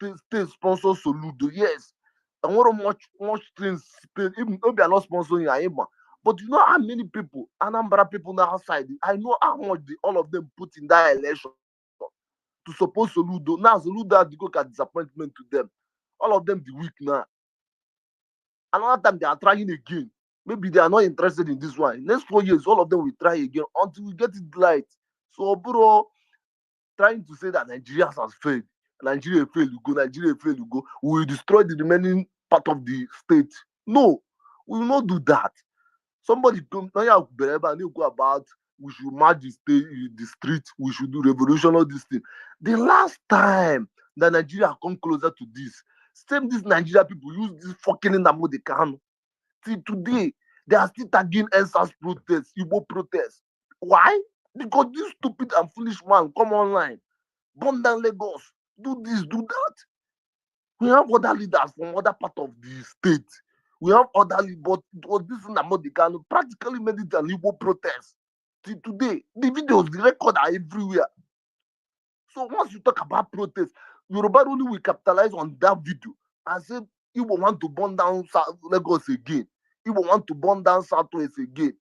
that state sponsor Soludo. Yes. And what much things state, even though they are not sponsoring Aima. But you know how many people, Anambra people now outside, I know how much all of them put in that election to support Soludo. Now Soludo has to go at disappointment to them. All of them the weak now. Another time they are trying again. Maybe they are not interested in this one. Next 4 years, all of them will try again until we get it right. So, bro, trying to say that Nigeria has failed. Nigeria failed, you go. Nigeria failed, you go. We will destroy the remaining part of the state. No, we will not do that. Somebody come now and you go about we should march the street, we should do revolution all this thing. The last time that Nigeria come closer to this, same these Nigeria people use this fucking Nnamdi Kanu. Till today, they are still tagging NSAS protests, Igbo protests. Why? Because this stupid and foolish man come online, burn down Lagos, do this, do that. We have other leaders from other part of the state. We have other but it was this Nnamdi Kanu practically made it an Igbo protest. Till today, the videos, the record are everywhere. So once you talk about protest, Yoruba only will capitalize on that video and say Igbo want to burn down Lagos again. Igbo want to burn down Southwest again.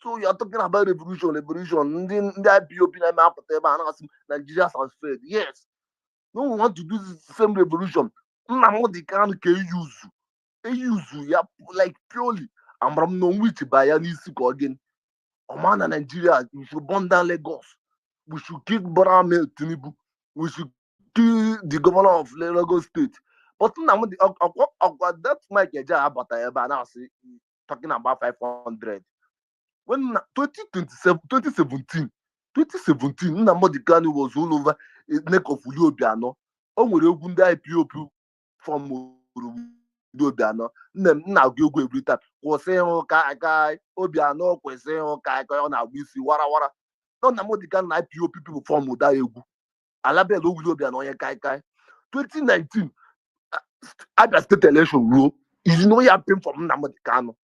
So you are talking about revolution. The IPOP and Nigeria has failed. Yes. No one want to do the same revolution. Nnamdi Kanu can use ya like purely. I'm no which by any sick again. Oman and Nigeria, we should burn down Lagos. We should kill Bola Ahmed Tinubu. We should kill the governor of Lagos State. But that Mike Eja Abatayeba now say talking about 500. When 2017, Nnamdi Kanu was all over neck of Uli Obiano. O nwere egwu ndị IPOP from Uli Obiano. Nna agụ egwu every time. Kwụsị ịhụ kai Obiano kwụsị ịhụ kai ọ na-agba isi warawara. No Nnamdi Kanu na IPOP people from ụda egwu. Alabel Uli Obiano onye kai. 2019 Abia state election ruo. You know ya pay from Nnamdi Kanu.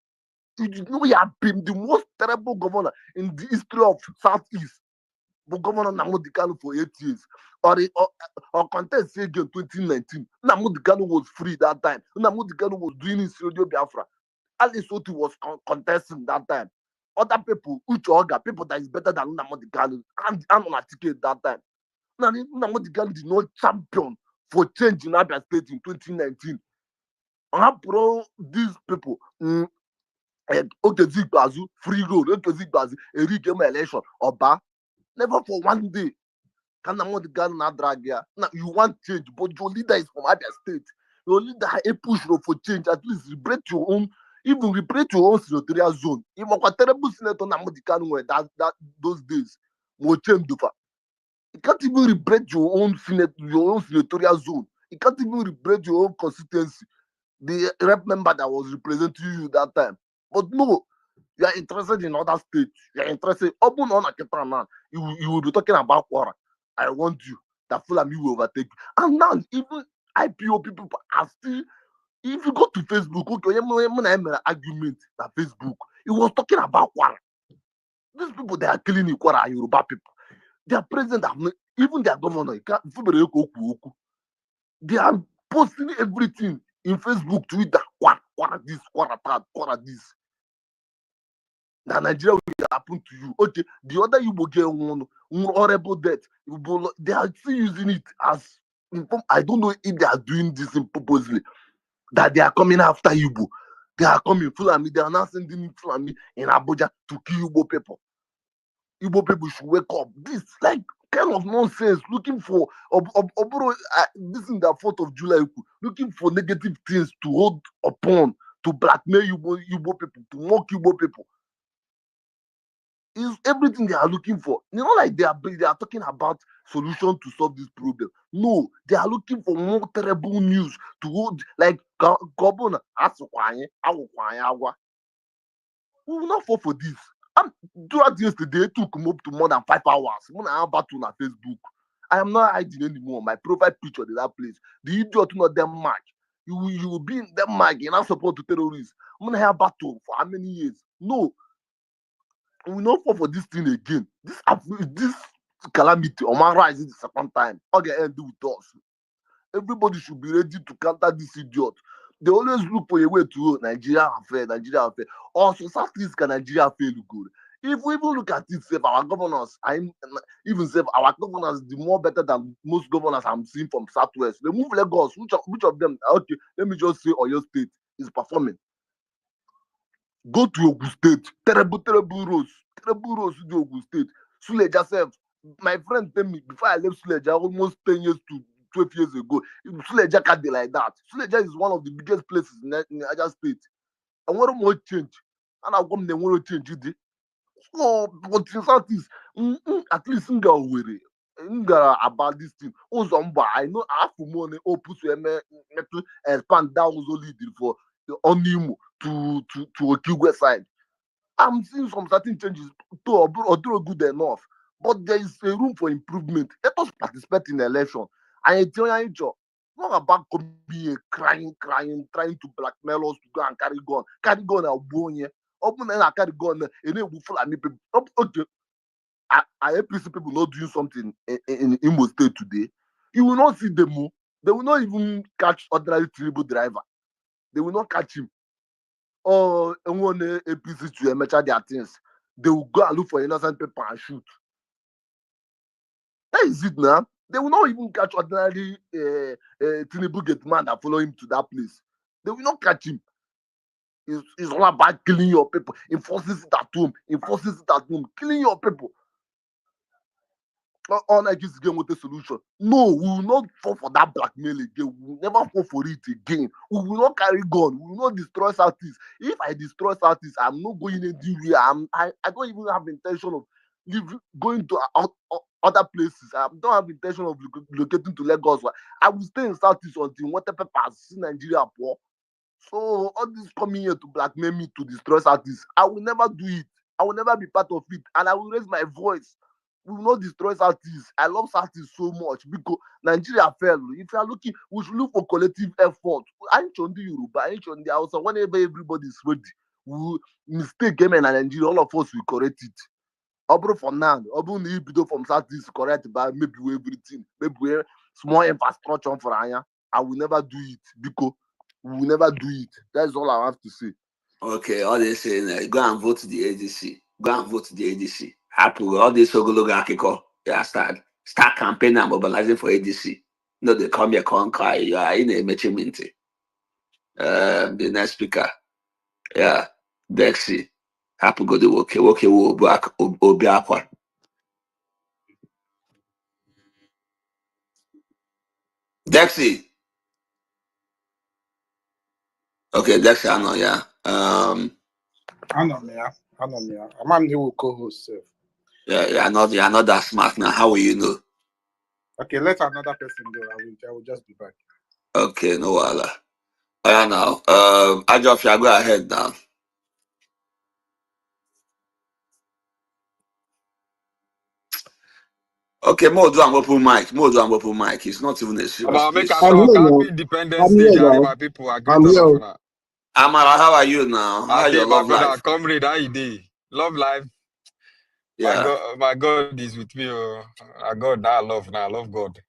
You know he had been the most terrible governor in the history of Southeast. But Governor Nnamdi Kanu for 8 years. Or contest again 2019. Nnamdi Kanu was free that time. Nnamdi Kanu was doing his Radio Biafra. Alice Oti was contesting that time. Other people, Uche Oga, people that is better than Nnamdi Kanu, and on a ticket that time. Nnamdi Kanu did not champion for change in Abia State in 2019. How pro these people? Okezi Igbazu, free road, Okezi Igbazu, Erike election, Oba. Never for one day. Can Nnamdi Kanu not drag here? Now you want change, but your leader is from Abia State. Your leader a push for change. At least liberate your own, even liberate your own senatorial zone. Even a terrible senator Nnamdi Kanu were that those days. More change do. You can't even liberate your own senatorial zone. You can't even liberate your own constituency. The rep member that was representing you that time. But no, you are interested in other states. You are interested. Open on a man. You will be talking about Quora. I want you. That Fulani will overtake you. And now, even IPO people are still. If you go to Facebook, okay, argument that Facebook, it was talking about Quora. These people, they are killing Quora and Yoruba people. Their president, even their governor, they are posting everything in Facebook, Twitter, Quora this, Quora that, Quora this. Now Nigeria will happen to you. Okay, the other you will get one horrible death. They are still using it as I don't know if they are doing this purposely. That they are coming after Igbo. They are coming Fulani. They are now sending Fulani in Abuja to kill Igbo people. Igbo people should wake up. This like kind of nonsense. Looking for this is the 4th of July. Looking for negative things to hold upon, to blackmail Igbo people, to mock Igbo people. Is everything they are looking for. You know, like they are talking about solution to solve this problem. No, they are looking for more terrible news to hold like Gobona. We will not fall for this. Throughout yesterday, it took me up to more than 5 hours. When I am battle on Facebook, I am not hiding anymore. My profile picture in that place. The idiot not Denmark. You will be in Denmark and not support to terrorists. I'm gonna have battle for how many years? No. We will not fall for this thing again. This calamity, Oman rise the second time. All get end with us. Everybody should be ready to counter this idiot. They always look for a way to Nigeria affair, Nigeria affair. Also, Southeast can Nigeria fail good. If we even look at it, save our governors, even save our governors, the more better than most governors I'm seeing from Southwest. They move Lagos. Which of them? Okay, let me just say Oyo State is performing. Go to Ogun State. Terrible roads. Terrible roads to Ogun State. Suleja self. My friend tell me before I left Suleja almost 10 years to 12 years ago, Suleja can't be like that. Suleja is one of the biggest places in Niger State. And what more change? And I come there, want to change it. So, but in Southeast, at least in Gawere, in about this thing. Ozomba, I know half money open to expand that was only for the Onimu to Okigwe side. I'm seeing some certain changes to although good enough, but there is a room for improvement. Let us participate in the election. And it's not about coming here crying, trying to blackmail us to go and carry gun. Carry gun and bone. Open and I carry gun and then we full of people. Okay, I APC people not doing something in Imo State today. You will not see them move. They will not even catch ordinary tribal driver. They will not catch him. Or one APC to measure their things. They will go and look for innocent people and shoot. That is it now. They will not even catch ordinary Tinubu gate man that follow him to that place. They will not catch him. It's all about killing your people, enforces it at home, killing your people. All I just again with the solution. No, we will not fall for that blackmail again. We will never fall for it again. We will not carry gun. We will not destroy Southeast. If I destroy Southeast, I'm not going anywhere. I don't even have intention of going to other places. I don't have intention of locating to Lagos. I will stay in Southeast until whatever see Nigeria poor. So all this coming here to blackmail me to destroy Southeast, I will never do it. I will never be part of it, and I will raise my voice. We will not destroy Southeast. I love Southeast so much because Nigeria fell. If you are looking, we should look for collective effort. I ain't on the Yoruba, I ain't on the Hausa. Whenever everybody is ready, we mistake game in Nigeria, all of us will correct it. Obro for now, Obro need to from Southeast correct by maybe everything, maybe small infrastructure for Anya. I will never do it because we will never do it. That's all I have to say. Okay, all they saying, go and vote the ADC. Go and vote the ADC. Happy all this ogologo akiko. Yeah, start campaigning and mobilizing for ADC. No, they come here, come cry. You are in a measurement. The next speaker. Yeah, Dexy. Happy go to work. Wo back obi akwa. Dexy. Okay, Dexy, I know, yeah. I know, I'm the co-host. Yeah, you're not that smart now. How will you know? Okay, let another person go. I will just be back. Okay, no wala. Yeah, now. Ajof, you go ahead now. Okay, more do and open mic. It's not even a serious Make place. us talk. Happy Independence Day, my people. I greet all of you. Amara, how are you now? How is your love life? Comrade, how you dey? Love life. Yeah. My God is with me. I God, now I love God.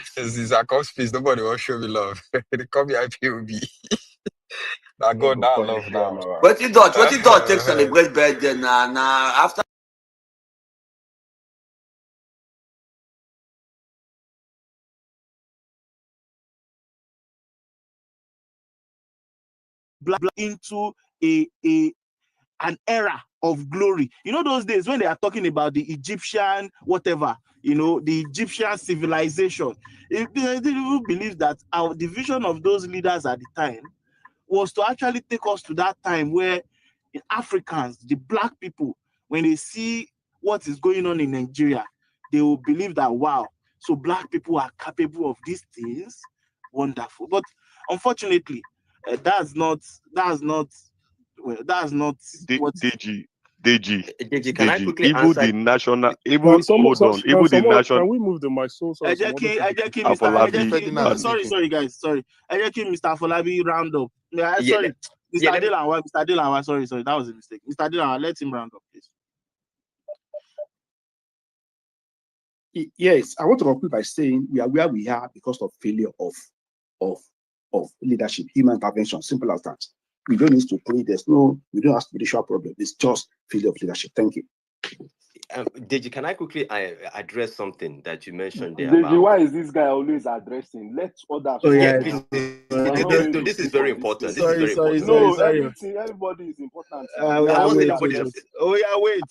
Since I come space, nobody will show me love. They call me IPOB. Now God, now I love now. What you thought take celebrate birthday now after into an era of glory. You know those days when they are talking about the Egyptian whatever, the Egyptian civilization. They believe that the vision of those leaders at the time was to actually take us to that time where the Africans, the black people, when they see what is going on in Nigeria, they will believe that, wow, so black people are capable of these things. Wonderful. But unfortunately, that's not what Deji, can I quickly even answer? the national, even hold on, even the national. Can we move the mic so Mr. Sorry, guys. Sorry. Mr. Afolabi round up. Sorry. Mr. Delawa, sorry. That was a mistake. Mr. Delawa, let him round up, please. Yes, I want to conclude by saying we are where we are because of failure of leadership, human intervention. Simple as that. We don't need to play. We don't have spiritual problem. It's just failure of leadership. Thank you. Deji, can I quickly address something that you mentioned there Deji, about? why is this guy always addressing? Let others. Oh, yeah, Please. sorry. This is very important. This Sorry, is very important. No, everybody is important. Wait.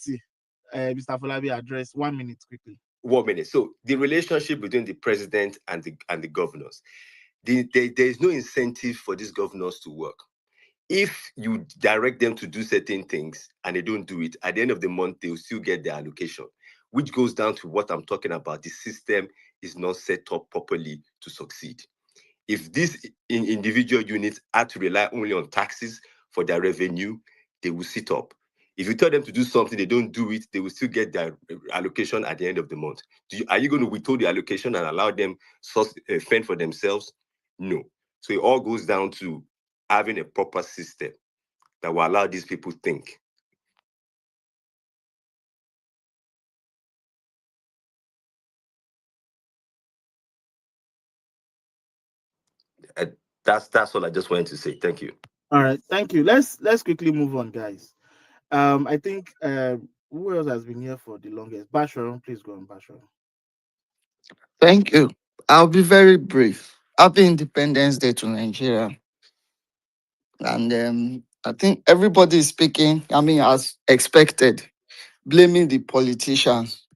Mr. Falabi, address 1 minute quickly. 1 minute. So the relationship between the president and the governors, there is no incentive for these governors to work. If you direct them to do certain things and they don't do it, at the end of the month, they will still get their allocation, which goes down to what I'm talking about. The system is not set up properly to succeed. If these individual units had to rely only on taxes for their revenue, they will sit up. If you tell them to do something, they don't do it, they will still get their allocation at the end of the month. Are you going to withhold the allocation and allow them fend for themselves? No. So it all goes down to having a proper system that will allow these people to think. That's all I just wanted to say. Thank you. All right, thank you. Let's quickly move on, guys. I think who else has been here for the longest? Basharon, please go on, Basharon. Thank you. I'll be very brief. Happy Independence Day to Nigeria. And I think everybody is speaking, as expected, blaming the politicians.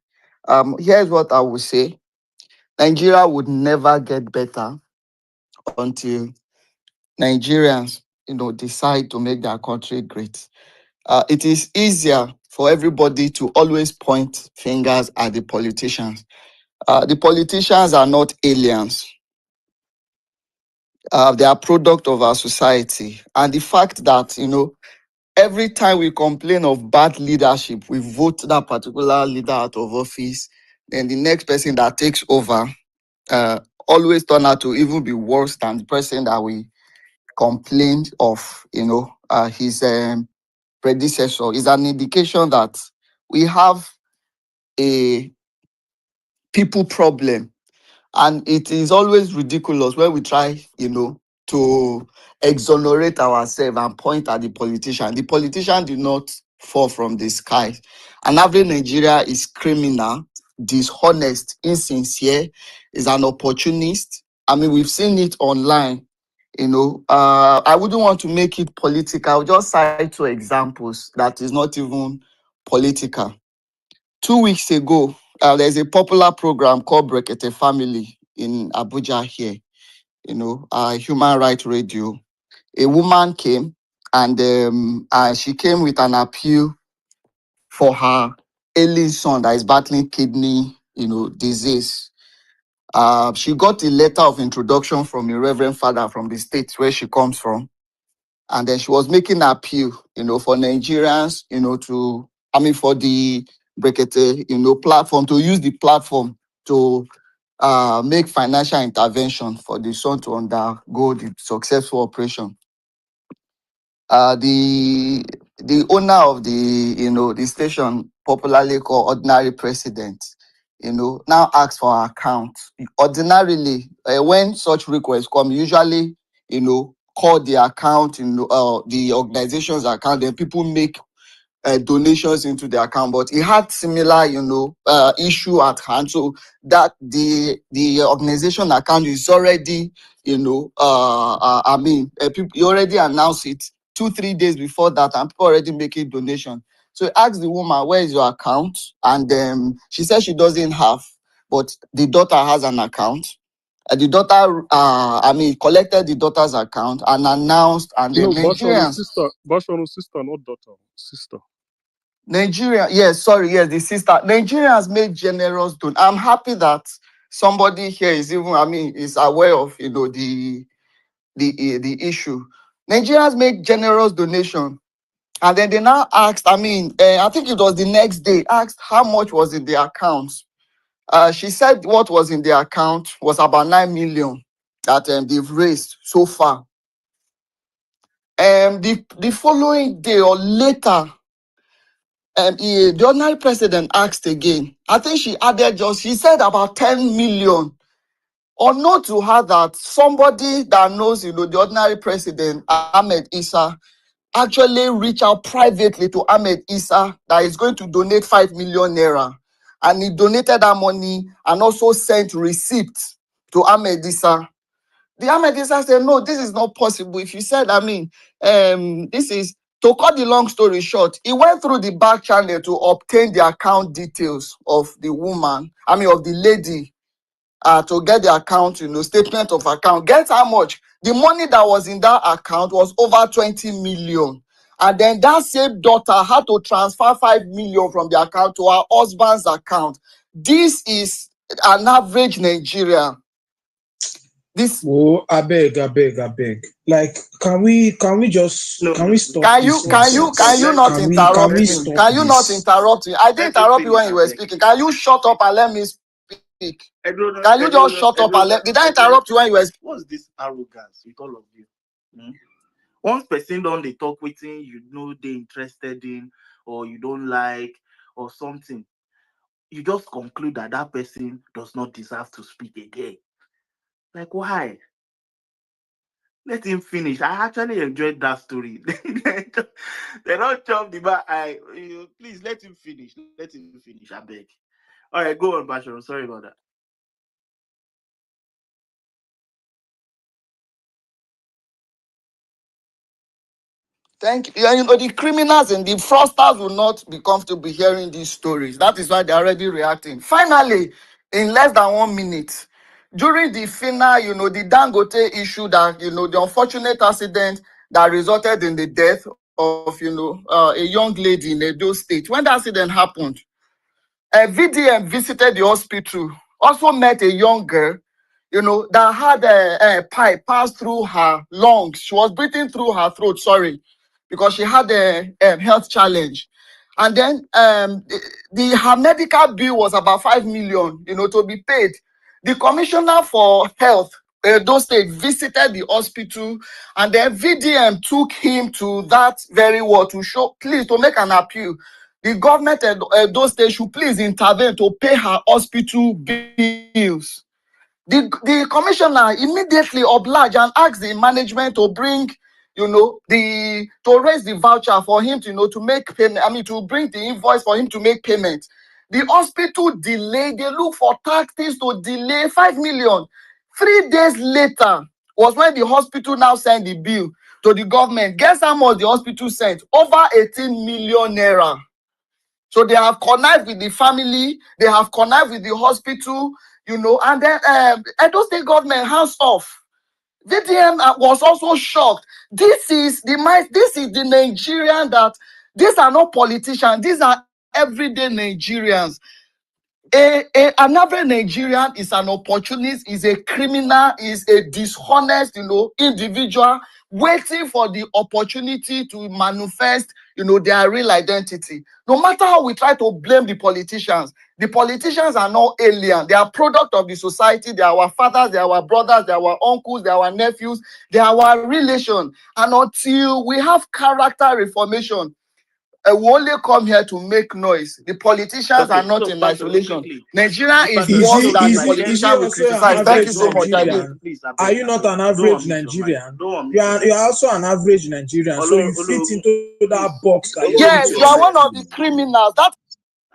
Here's what I would say. Nigeria would never get better until Nigerians, decide to make their country great. It is easier for everybody to always point fingers at the politicians. The politicians are not aliens. They are product of our society. And the fact that, every time we complain of bad leadership, we vote that particular leader out of office, then the next person that takes over always turn out to even be worse than the person that we complained of, his predecessor. Is an indication that we have a people problem. And it is always ridiculous when we try, to exonerate ourselves and point at the politician. The politician did not fall from the sky. And average Nigeria is criminal, dishonest, insincere, is an opportunist. We've seen it online. I wouldn't want to make it political. I'll just cite 2 examples that is not even political. 2 weeks ago, there's a popular program called Brekete Family in Abuja here, Human Rights Radio. A woman came and she came with an appeal for her ailing son that is battling kidney, disease. She got a letter of introduction from a reverend father from the state where she comes from. And then she was making an appeal, for Nigerians, for the Brekete, platform, to use the platform to make financial intervention for the son to undergo the successful operation. The owner of the station, popularly called Ordinary President, now asks for an account. Ordinarily, when such requests come, usually, call the account, the organization's account, then people make donations into the account. But he had similar, issue at hand, so that the organization account is already, people, you already announced it 2-3 days before that, and people already making donation. So he asked the woman, "Where is your account?" And she said she doesn't have, but the daughter has an account. The daughter, collected the daughter's account and announced, and the Nigerians. Basharon's sister, not daughter, sister. Nigeria, yes, the sister. Nigerians made generous donation. I'm happy that somebody here is is aware of the issue. Nigerians make generous donation, and then they now asked. I think it was the next day. Asked how much was in the account. She said what was in the account was about 9 million that they've raised so far. The following day or later, the ordinary president asked again. I think she added she said about 10 million. Or not to her that somebody that knows, the ordinary president, Ahmed Issa, actually reach out privately to Ahmed Issa that is going to donate 5 million naira. And he donated that money and also sent receipts to Ahmed Issa. The Ahmed Issa said, no, this is not possible. If you said, this is, to cut the long story short, he went through the back channel to obtain the account details of the woman, of the lady, to get the account, statement of account. Guess how much? The money that was in that account was over 20 million. And then that same daughter had to transfer 5 million from the account to her husband's account. This is an average Nigerian. This I beg. Like, can we just can we stop can this you nonsense? not interrupt me? stop Can you not this? interrupt me? I didn't interrupt you when you were speaking. Can you shut up and let me speak? Can you just shut up and let? Did I interrupt you when you were speaking? What's this arrogance with all of you? Once person don't they talk with you they interested in or you don't like or something, you just conclude that that person does not deserve to speak again. Like, why? Let him finish. I actually enjoyed that story. They don't chop the back. Please let him finish. Let him finish. I beg. All right, go on, Bashir. I'm sorry about that. Thank you. The criminals and the fraudsters will not be comfortable hearing these stories. That is why they're already reacting. Finally, in less than 1 minute, during the final, the Dangote issue that, the unfortunate accident that resulted in the death of, a young lady in Edo State. When the accident happened, VDM visited the hospital, also met a young girl, that had a pipe pass through her lungs. She was breathing through her throat, because she had a health challenge. And then her medical bill was about 5 million, to be paid. The commissioner for health, Edo State, visited the hospital, and then VDM took him to that very ward to make an appeal. The government at Edo State should please intervene to pay her hospital bills. The commissioner immediately obliged and asked the management to bring, to raise the voucher for him to make payment. To bring the invoice for him to make payment. The hospital delayed. They look for tactics to delay 5 million. 3 days later was when the hospital now sent the bill to the government. Guess how much the hospital sent? Over 18 million naira. So they have connived with the family, they have connived with the hospital, and then Edo State government hands off. VDM was also shocked. This is the Nigerian that these are not politicians, these are everyday Nigerians. An average Nigerian is an opportunist, is a criminal, is a dishonest, individual waiting for the opportunity to manifest, their real identity. No matter how we try to blame the politicians are not alien. They are product of the society. They are our fathers, they are our brothers, they are our uncles, they are our nephews, they are our relation. And until we have character reformation, we only come here to make noise. The politicians are not in isolation. Nigeria is worse than the politicians we criticize. Thank you so much. Are you not an average Nigerian? You are also an average Nigerian, so you fit into that box. Yes, you are one of the criminals.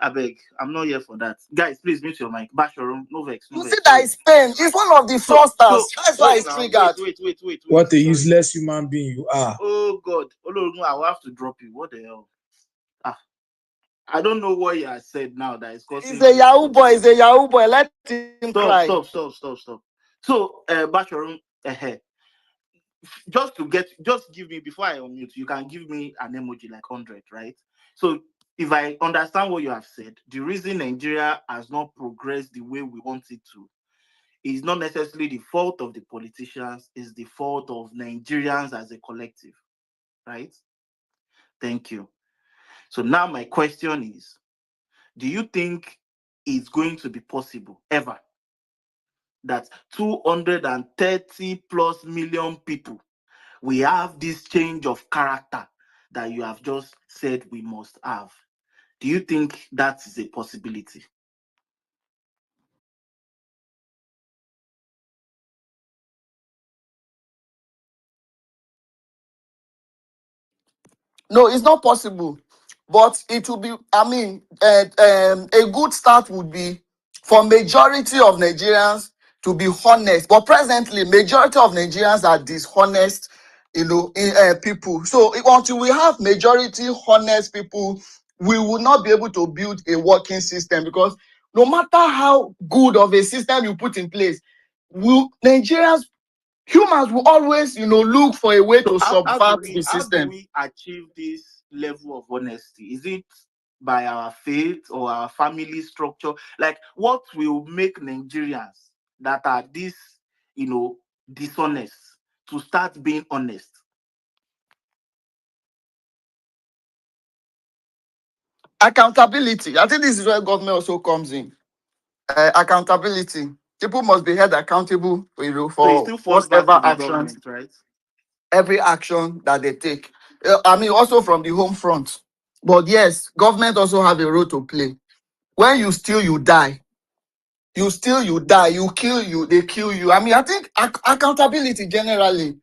I beg, I'm not here for that. Guys, please mute your mic. Basharum, no vex. You see that is pain. It's one of the fraudsters. That's why it's triggered. Wait. What a useless human being you are. Oh God. I will have to drop you. What the hell? I don't know what you have said now that is causing. He's a Yahoo boy. Let him cry. Stop. So, Basharum, just give me, before I unmute, you can give me an emoji like 100, right? So, if I understand what you have said, the reason Nigeria has not progressed the way we want it to is not necessarily the fault of the politicians, it's the fault of Nigerians as a collective, right? Thank you. So now my question is, do you think it's going to be possible ever that 230 plus million people, we have this change of character that you have just said we must have? Do you think that is a possibility? No, it's not possible. But it will be, I mean, a good start would be for majority of Nigerians to be honest. But presently, majority of Nigerians are dishonest, people. So until we have majority honest people, we will not be able to build a working system, because no matter how good of a system you put in place, Nigerians, humans will always, look for a way So to how subvert do the system. we achieve this level of honesty? Is it by our faith or our family structure? Like, what will make Nigerians that are this, dishonest to start being honest? Accountability. I think this is where government also comes in. Accountability. People must be held accountable, So it for still falls back whatever to the actions, government, right? every action that they take. I mean, also from the home front. But yes, government also have a role to play. When you steal, you die. You steal, you die. You kill, they kill you. I mean, I think accountability generally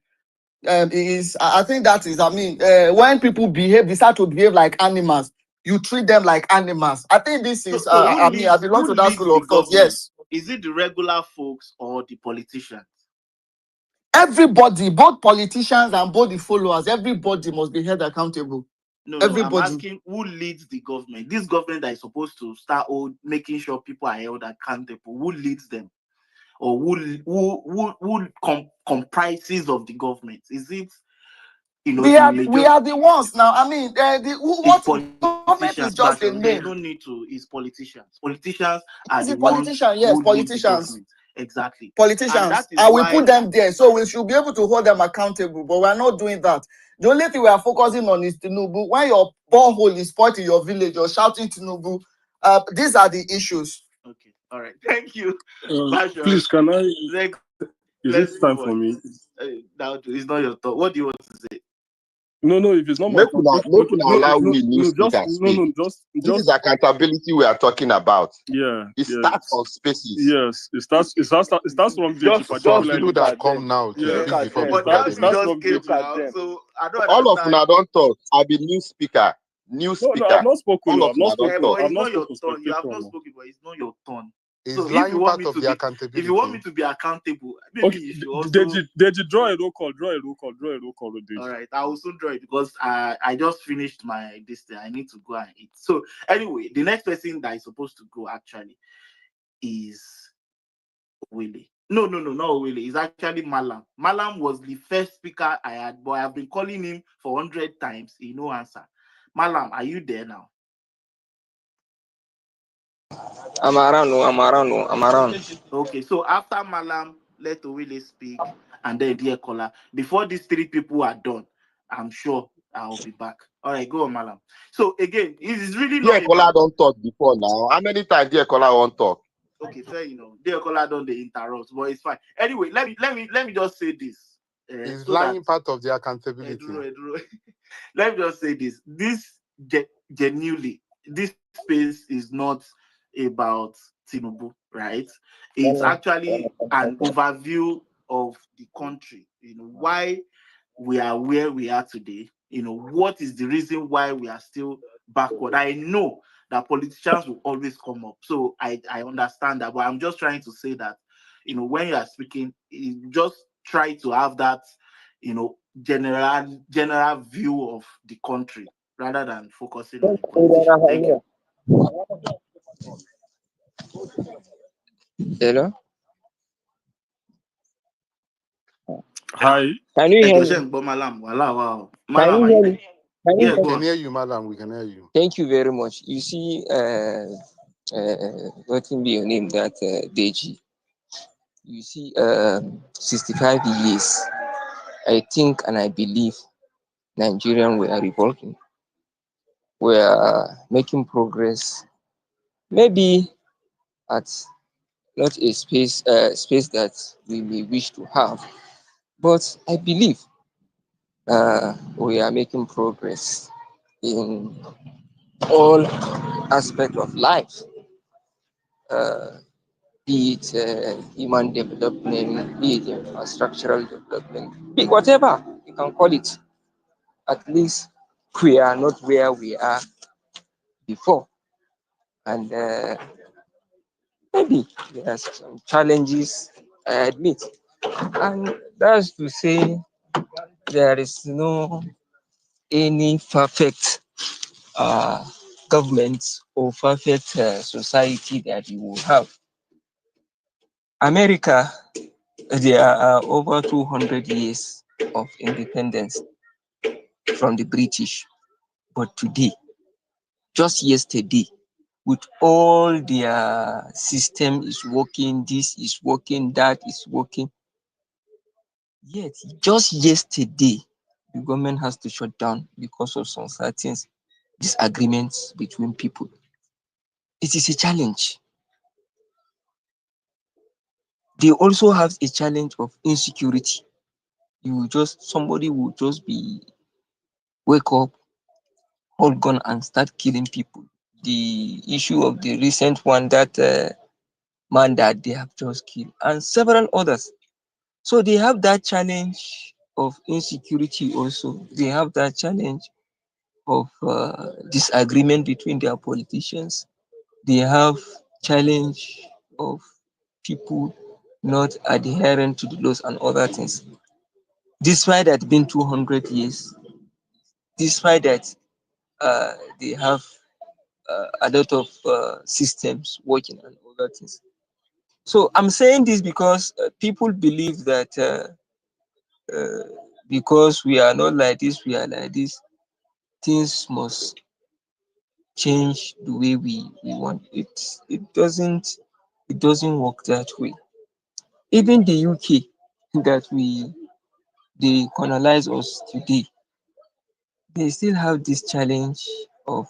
is. I think that is. I mean, when people they start to behave like animals. You treat them like animals. I think this is. So I mean, I belong to that leads school the of thought. government? Yes. Is it the regular folks or the politicians? Everybody, both politicians and both the followers, everybody must be held accountable. No, I'm Everybody. asking who leads the government. This government that is supposed to start making sure people are held accountable. Who leads them, or who comprises of the government? Is it We are the ones now. I mean, what government is just a There's name. no need to. It's politicians. Politicians are Is the it ones politician? Yes, who lead the politicians. government. Exactly. Politicians. is And we why put them there, so we should be able to hold them accountable. But we're not doing that. The only thing we are focusing on is Tinubu. When your borehole is spoiled in your village, you're shouting Tinubu. These are the issues. Okay. All right. Thank you. Please, can I? Is Let's it time move for on. me? Now it's not your thought. What do you want to say? No, if it's not my Make thought, una allow we new speaker speak. just This is accountability we are talking about. yeah. It starts on spaces. Yes, it starts from DG Just particularly. people that come now Yeah. Look at them. It starts from Came DG. now, so I don't All of understand. una don't talk. I be new speaker. No, I've not spoken. All of I've not una don't spoken. talk. I've It's not not your spoken. turn. You have Spectator not now. spoken, but it's not your turn. Is So lying part of the if accountability. you want me to be accountable, maybe Okay, you should also. Deji, draw a roll call. Draw a roll call. Deji. All right, I will soon draw it because I just finished my this thing. I need to go and eat. So anyway, the next person that is supposed to go actually is Willie. No, not Willie. It's actually Malam. Malam was the first speaker I had, but I've been calling him for 100 times. He no answer. Malam, are you there now? I'm around. Okay, so after Malam, let Willie speak, and then dear caller. Before these three people are done, I'm sure I'll be back. All right, go on, Malam. So again, it is really not Dear Kola don't talk before now. How many times Dear Kola won't talk? Okay, fair, Dear caller don't they interrupt, but it's fine. Anyway, let me just say this. Is lying part of the accountability. Let me just say this. This genuinely, this space is not about Tinubu, right? It's actually an overview of the country. Why we are where we are today. What is the reason why we are still backward? I know that politicians will always come up, so I understand that, but I'm just trying to say that, when you are speaking, just try to have that, general view of the country rather than focusing on the politician. Thank you. Hello. Hi. Can you hear me? Malam, Can you hear me? Yeah, we can hear you, Malam. We can hear you. Thank you very much. You see, what will be your name? That Deji. You see, 65 years. I think and I believe Nigerian we are revolting. We are making progress. Maybe at not a space that we may wish to have, but I believe we are making progress in all aspects of life, be it human development, be it infrastructural development, be whatever you can call it. At least we are not where we are before, and maybe there are some challenges, I admit, and that's to say there is no any perfect government or perfect society that you will have. America, there are over 200 years of independence from the British, but today, just yesterday, with all their system is working, this is working, that is working, yet just yesterday, the government has to shut down because of some certain disagreements between people. It is a challenge. They also have a challenge of insecurity. Somebody will just be wake up, hold gun and start killing people. The issue of the recent one, that man that they have just killed, and several others. So they have that challenge of insecurity also. They have that challenge of disagreement between their politicians. They have challenge of people not adhering to the laws and other things. Despite that being 200 years, despite that they have a lot of systems working and other things. So I'm saying this because people believe that because we are not like this, we are like this, things must change the way we want. It doesn't work that way. Even the UK that they colonize us today, they still have this challenge of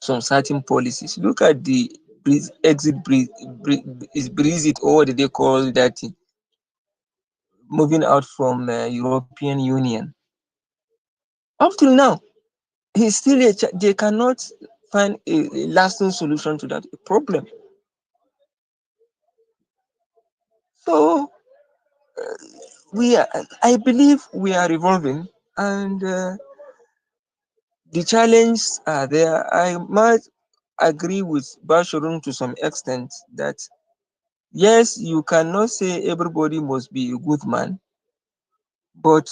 some certain policies. Look at the Brexit, or what do they call that thing? Moving out from European Union. Up till now, they cannot find a lasting solution to that problem. So I believe we are evolving, and the challenges are there. I might agree with Bashirun to some extent that yes, you cannot say everybody must be a good man, but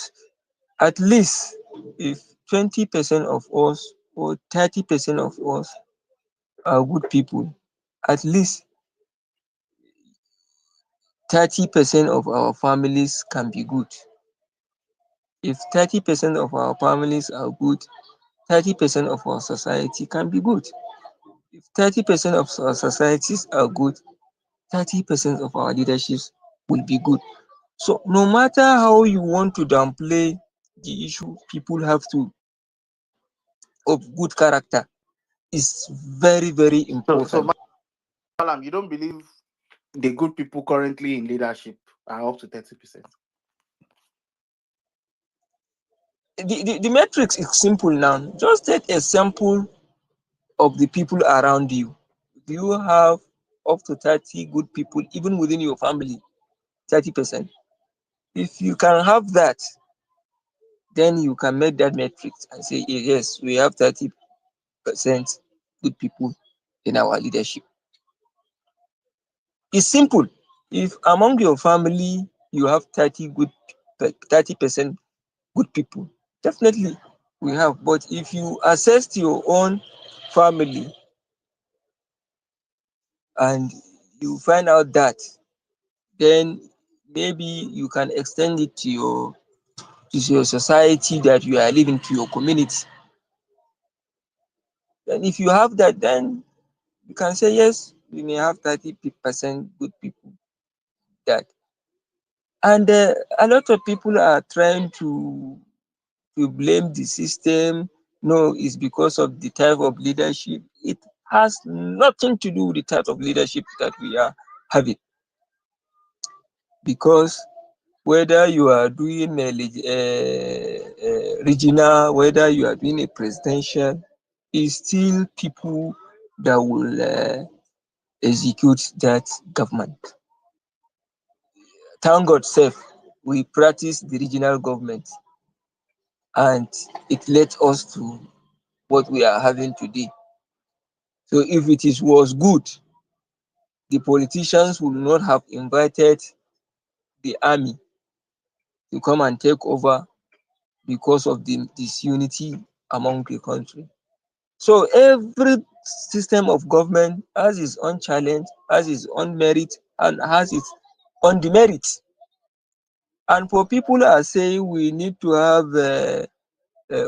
at least if 20% of us or 30% of us are good people, at least 30% of our families can be good. If 30% of our families are good, 30% of our society can be good. If 30% of our societies are good, 30% of our leaderships will be good. So no matter how you want to downplay the issue, people have to of good character is very, very So important. Malam, you don't believe the good people currently in leadership are up to 30%? The matrix is simple now. Just take a sample of the people around you. Do you have up to 30 good people, even within your family? 30%. If you can have that, then you can make that matrix and say, yes, we have 30% good people in our leadership. It's simple. If among your family you have 30% good people, definitely we have. But if you assess your own family and you find out that, then maybe you can extend it to your society that you are living, to your community. Then if you have that, then you can say yes, we may have 30% good people. That, and a lot of people are trying to blame the system. No, it's because of the type of leadership. It has nothing to do with the type of leadership that we are having, because whether you are doing a regional, whether you are doing a presidential, is still people that will execute that government. Thank God safe, we practice the regional government and it led us to what we are having today. So if was good, the politicians would not have invited the army to come and take over because of the disunity among the country. So every system of government has its own challenge, has its own merit, and has its own demerits. And for people who are saying we need to have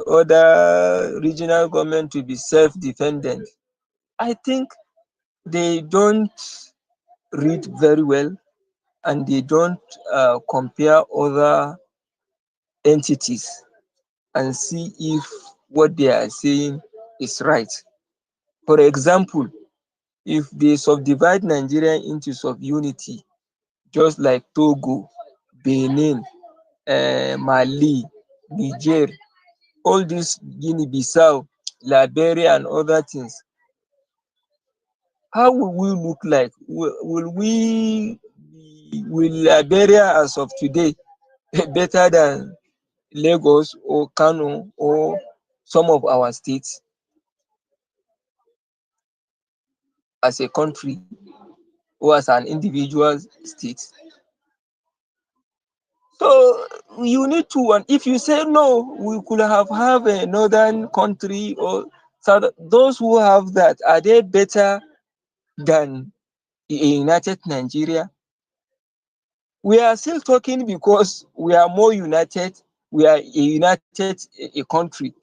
other regional government to be self-dependent, I think they don't read very well and they don't compare other entities and see if what they are saying is right. For example, if they subdivide Nigeria into subunity, just like Togo, Benin, Mali, Niger, all these Guinea-Bissau, Liberia, and other things, how will we look like? Will Liberia as of today better than Lagos or Kano or some of our states as a country or as an individual state? So you need to, and if you say no, we could have a northern country or south, those who have that, are they better than a united Nigeria? We are still talking because we are more united, we are a united a country,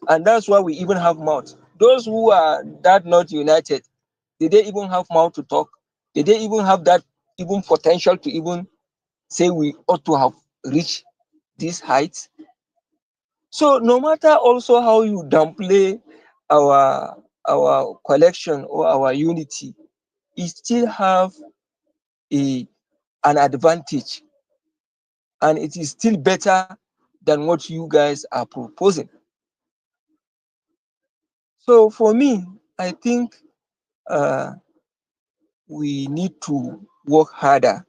and that's why we even have mouth. Those who are that not united, did they even have mouth to talk? Did they even have that even potential to even say we ought to have reached this height? So no matter also how you downplay our collection or our unity, it still have an advantage, and it is still better than what you guys are proposing. So for me, I think we need to work harder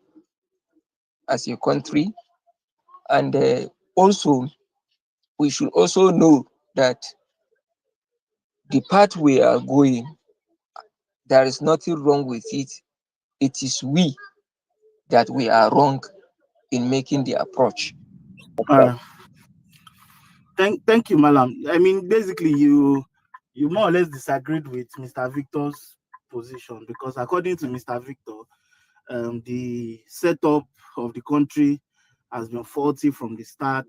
as a country, and also we should also know that the path we are going, there is nothing wrong with it. It is we that we are wrong in making the approach. Thank you, Malam. I mean, basically, you more or less disagreed with Mr. Victor's position, because according to Mr. Victor, the setup of the country has been faulty from the start.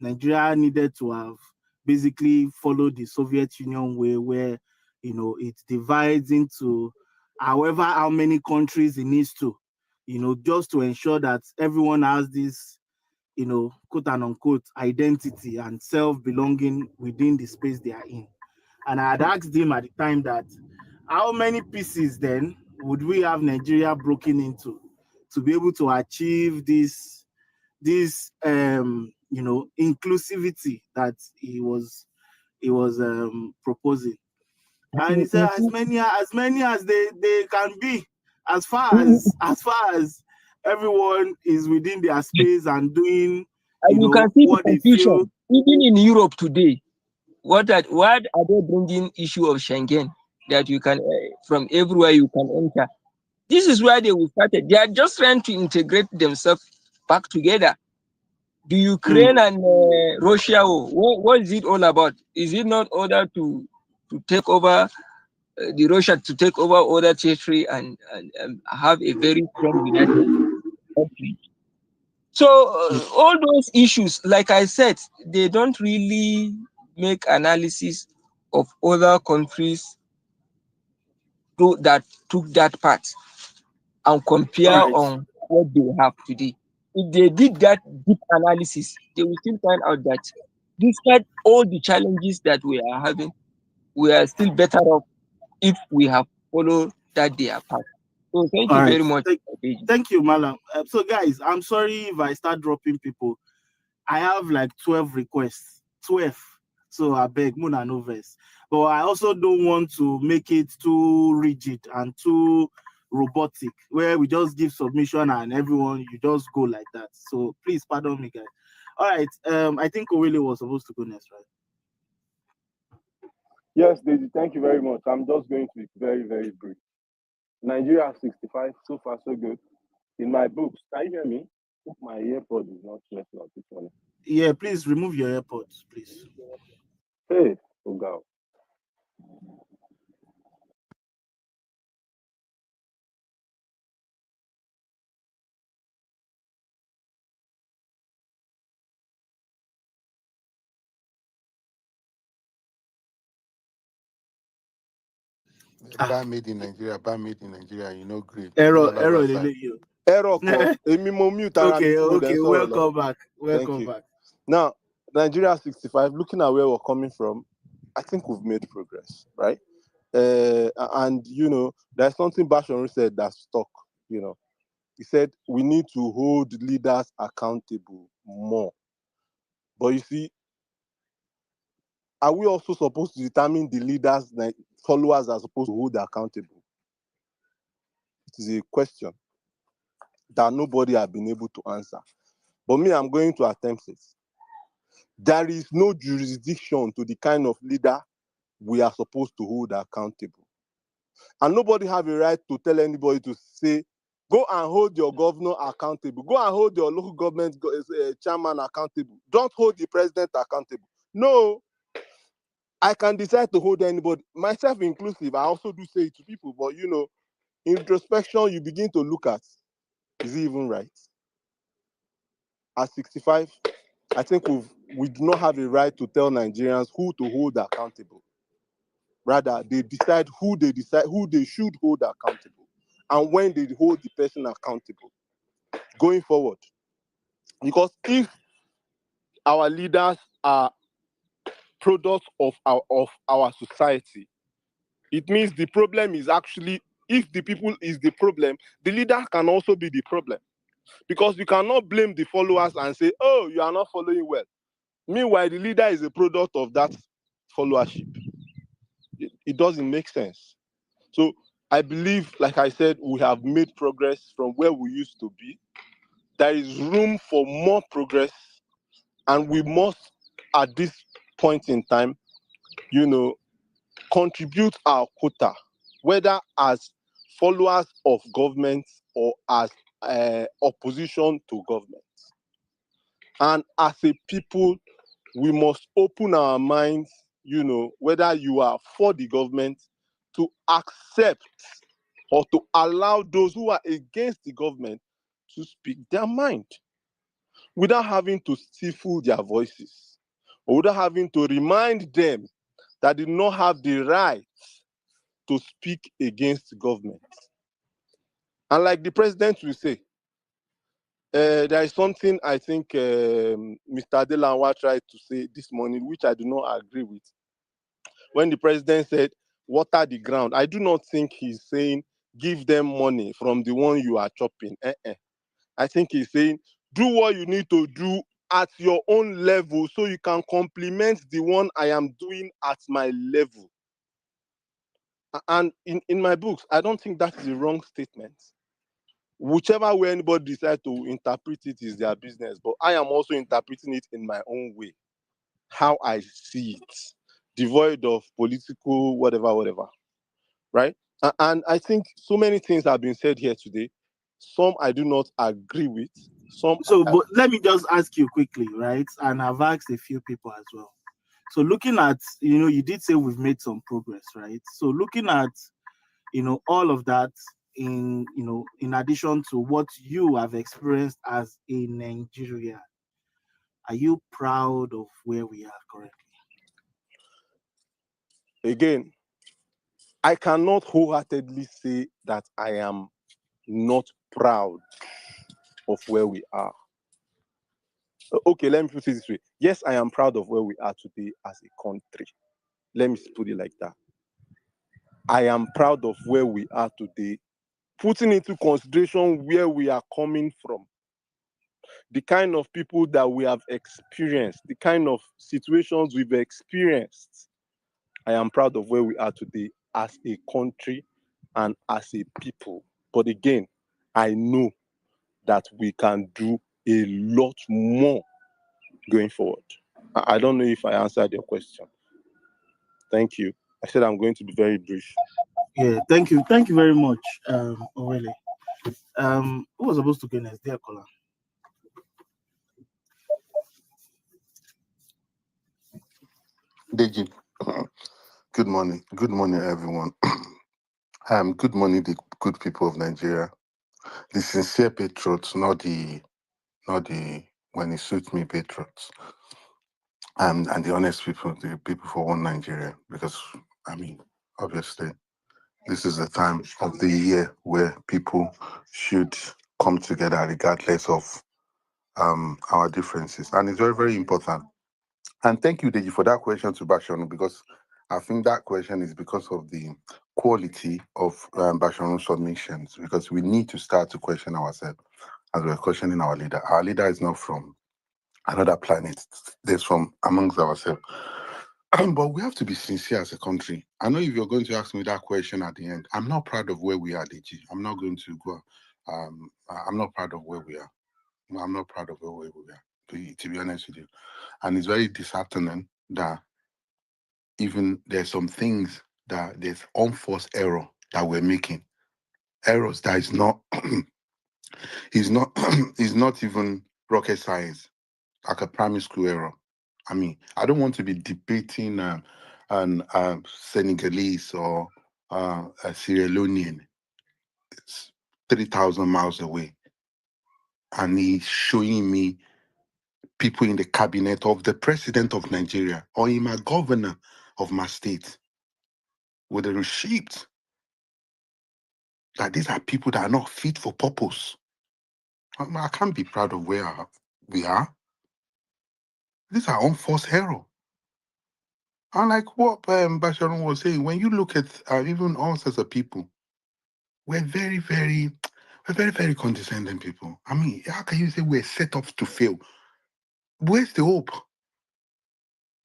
Nigeria needed to have basically followed the Soviet Union way, where it divides into however how many countries it needs to, just to ensure that everyone has this, quote and unquote, identity and self-belonging within the space they are in. And I had asked him at the time that how many pieces then would we have Nigeria broken into to be able to achieve this inclusivity that he was proposing. And he said as many as they can be, as far as everyone is within their space and doing you can see what the they feel. confusion. Even in Europe today, what are they bringing issue of Schengen, that you can from everywhere you can enter? This is where they will start. They are just trying to integrate themselves back together. The Ukraine and Russia, what is it all about? Is it not order to take over the Russia to take over other territory and have a very strong united country? So all those issues, like I said, they don't really make analysis of other countries that took that part and compare on what they have today. If they did that deep analysis, they will still find out that despite all the challenges that we are having, we are still better off if we have followed that their path. So thank you very much. Thank you, Malam. So guys, I'm sorry if I start dropping people. I have like 12 requests. 12. So I beg, Muna no verse. But I also don't want to make it too rigid and too robotic, where we just give submission and everyone, you just go like that. So please pardon me, guys. All right. I think Owele was supposed to go next, right? Yes, Daisy, thank you very much. I'm just going to be very, very brief. Nigeria 65, so far so good. In my books, can you hear me? My earpod is not messing up this morning. Yeah, please remove your AirPods, please. Hey, oh God. Ban made in Nigeria, ban made in Nigeria, you know, great. Error, All over they side. make you. Error call. Emi mo mute ara mi Okay, tí mo dẹ̀ okay, ń sọ̀rọ̀ lọ. welcome back. Thank Welcome you. back. Now, Nigeria 65, looking at where we're coming from, I think we've made progress, right? And, you know, there's something Bashorun said that's stuck, you know. He said we need to hold leaders accountable more. But you see, are we also supposed to determine the leaders that followers are supposed to hold accountable? It is a question that nobody has been able to answer. But me, I'm going to attempt it. There is no jurisdiction to the kind of leader we are supposed to hold accountable. And nobody have a right to tell anybody to say, go and hold your governor accountable. Go and hold your local government chairman accountable. Don't hold the president accountable. No, I can decide to hold anybody, myself inclusive. I also do say it to people, but you know, in introspection, you begin to look at, is it even right? At 65, I think we do not have a right to tell Nigerians who to hold accountable. Rather, they decide who they should hold accountable and when they hold the person accountable going forward. Because if our leaders are products of our society, it means the problem is actually, if the people is the problem, the leader can also be the problem. Because you cannot blame the followers and say, oh, you are not following well. Meanwhile, the leader is a product of that followership. It doesn't make sense. So I believe, like I said, we have made progress from where we used to be. There is room for more progress, and we must, at this point in time, you know, contribute our quota, whether as followers of government or as opposition to government. And as a people, we must open our minds, you know, whether you are for the government, to accept or to allow those who are against the government to speak their mind without having to stifle their voices or without having to remind them that they do not have the right to speak against the government. And like the president will say, there is something I think Mr. Adelanwa tried to say this morning, which I do not agree with. When the president said, water the ground, I do not think he's saying, give them money from the one you are chopping. I think he's saying, do what you need to do at your own level so you can complement the one I am doing at my level. And in my books, I don't think that is a wrong statement. Whichever way anybody decides to interpret it is their business, but I am also interpreting it in my own way, how I see it, devoid of political whatever, right? And I think so many things have been said here today. Some I do not agree with. Some. So, but let me just ask you quickly, right? And I've asked a few people as well. So looking at, you know, you did say we've made some progress, right? So looking at, you know, all of that in, you know, in addition to what you have experienced as a Nigerian, are you proud of where we are currently? Again, I cannot wholeheartedly say that I am not proud of where we are. Okay, let me put it this way. Yes, I am proud of where we are today as a country. Let me put it like that. I am proud of where we are today, putting into consideration where we are coming from. the kind of people that we have experienced, the kind of situations we've experienced, I am proud of where we are today as a country and as a people. But again, I know that we can do a lot more going forward. I don't know if I answered your question. Thank you. I said I'm going to be very brief. Yeah, thank you. Thank you very much, Owele. Who was supposed to go next? Dear caller. Deji, good morning. Good morning, everyone. Good morning, the good people of Nigeria. The sincere patriots, not the when it suits me patriots. And the honest people, the people for one Nigeria. Because I mean, obviously, this is the time of the year where people should come together regardless of our differences. And it's very, very important. And thank you, Deji, for that question to Bashonu, because I think that question is because of the quality of Bashonu's submissions, because we need to start to question ourselves as we're questioning our leader. Our leader is not from another planet. They're from amongst ourselves. But we have to be sincere as a country. I know if you're going to ask me that question at the end, I'm not proud of where we are, Deji. I'm not going to go. I'm not proud of where we are. I'm not proud of where we are, to be honest with you. And it's very disheartening that even there's some things that there's unforced error that we're making. Errors that is not is not is not even rocket science, like a primary school error. I mean, I don't want to be debating an Senegalese or a Sierra Leonean. It's 3,000 miles away, and he's showing me people in the cabinet of the president of Nigeria or in my governor of my state with a receipt that these are people that are not fit for purpose. I can't be proud of where we are. These are unforced error. And like what Basharon was saying, when you look at even us as a people, we're very, very condescending people. I mean, how can you say we're set up to fail? Where's the hope?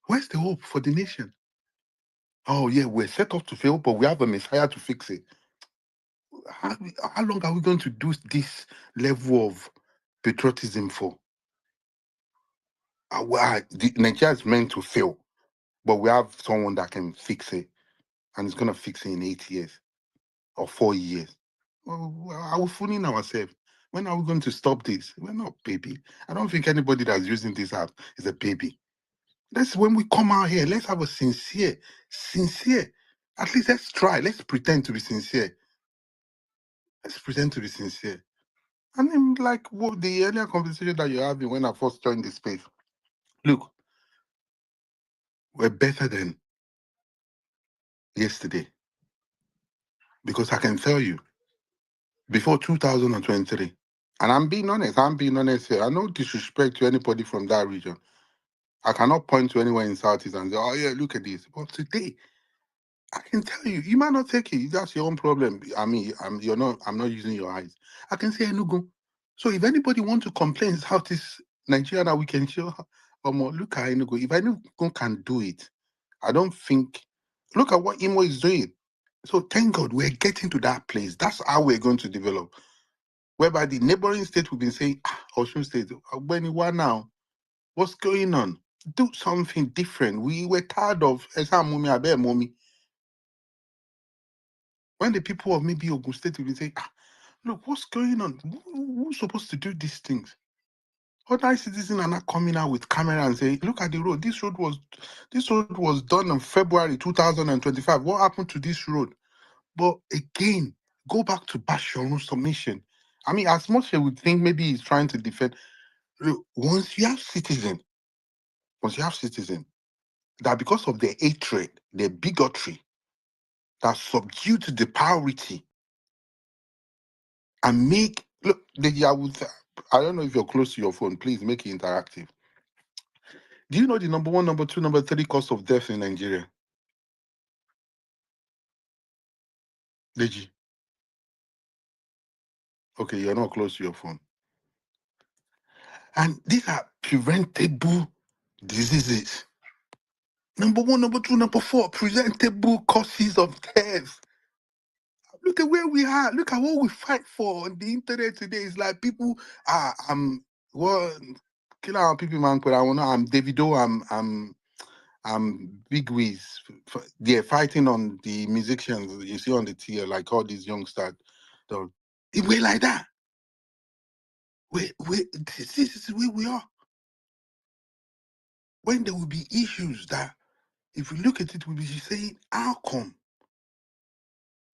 Where's the hope for the nation? Oh yeah, we're set up to fail, but we have a Messiah to fix it. How long are we going to do this level of patriotism for? Nigeria is meant to fail, but we have someone that can fix it, and it's going to fix it in 8 years or 4 years. Well, are we fooling ourselves? When are we going to stop this? We're not baby. I don't think anybody that's using this app is a baby. Let's, when we come out here, let's have a sincere. At least let's try. Let's pretend to be sincere. Let's pretend to be sincere. I mean, like what the earlier conversation that you're having when I first joined the space. Look, we're better than yesterday. Because I can tell you, before 2023, and I'm being honest here. I no disrespect to anybody from that region. I cannot point to anyone in Southeast and say, oh yeah, look at this. But today, I can tell you, you might not take it. That's your own problem. I mean, I'm not using your eyes. I can say Enugu. So if anybody wants to complain Southeast Nigeria that we can show, look at Enugu. If Enugu can do it, I don't think. Look at what Imo is doing. So thank God we're getting to that place. That's how we're going to develop. Whereby the neighboring state will be saying, Osun State, when you are now, what's going on? Do something different. We were tired of Mommy. When the people of maybe Ogun State will be saying, look, what's going on? Who's supposed to do these things? Other citizens are not coming out with camera and saying, look at the road. This road was done in February 2025. What happened to this road? But again, go back to Bashoru's submission. I mean, as much as we think maybe he's trying to defend, look, once you have citizens that because of their hatred, their bigotry, that subdued the priority and make, look, I don't know if you're close to your phone, please make it interactive. Do you know the number 1, number 2, number 3 cause of death in Nigeria? Deji. Okay, you're not close to your phone. And these are preventable diseases. Number one, number two, number four, preventable causes of death. Look at where we are. Look at what we fight for on the internet today. It's like people are well kill our people man, but I wanna I'm Davido, I'm Big Wiz. They're fighting on the musicians you see on the tier, like all these youngsters. So we're like that. This is where we are. When there will be issues that if we look at it, we'll be saying, how come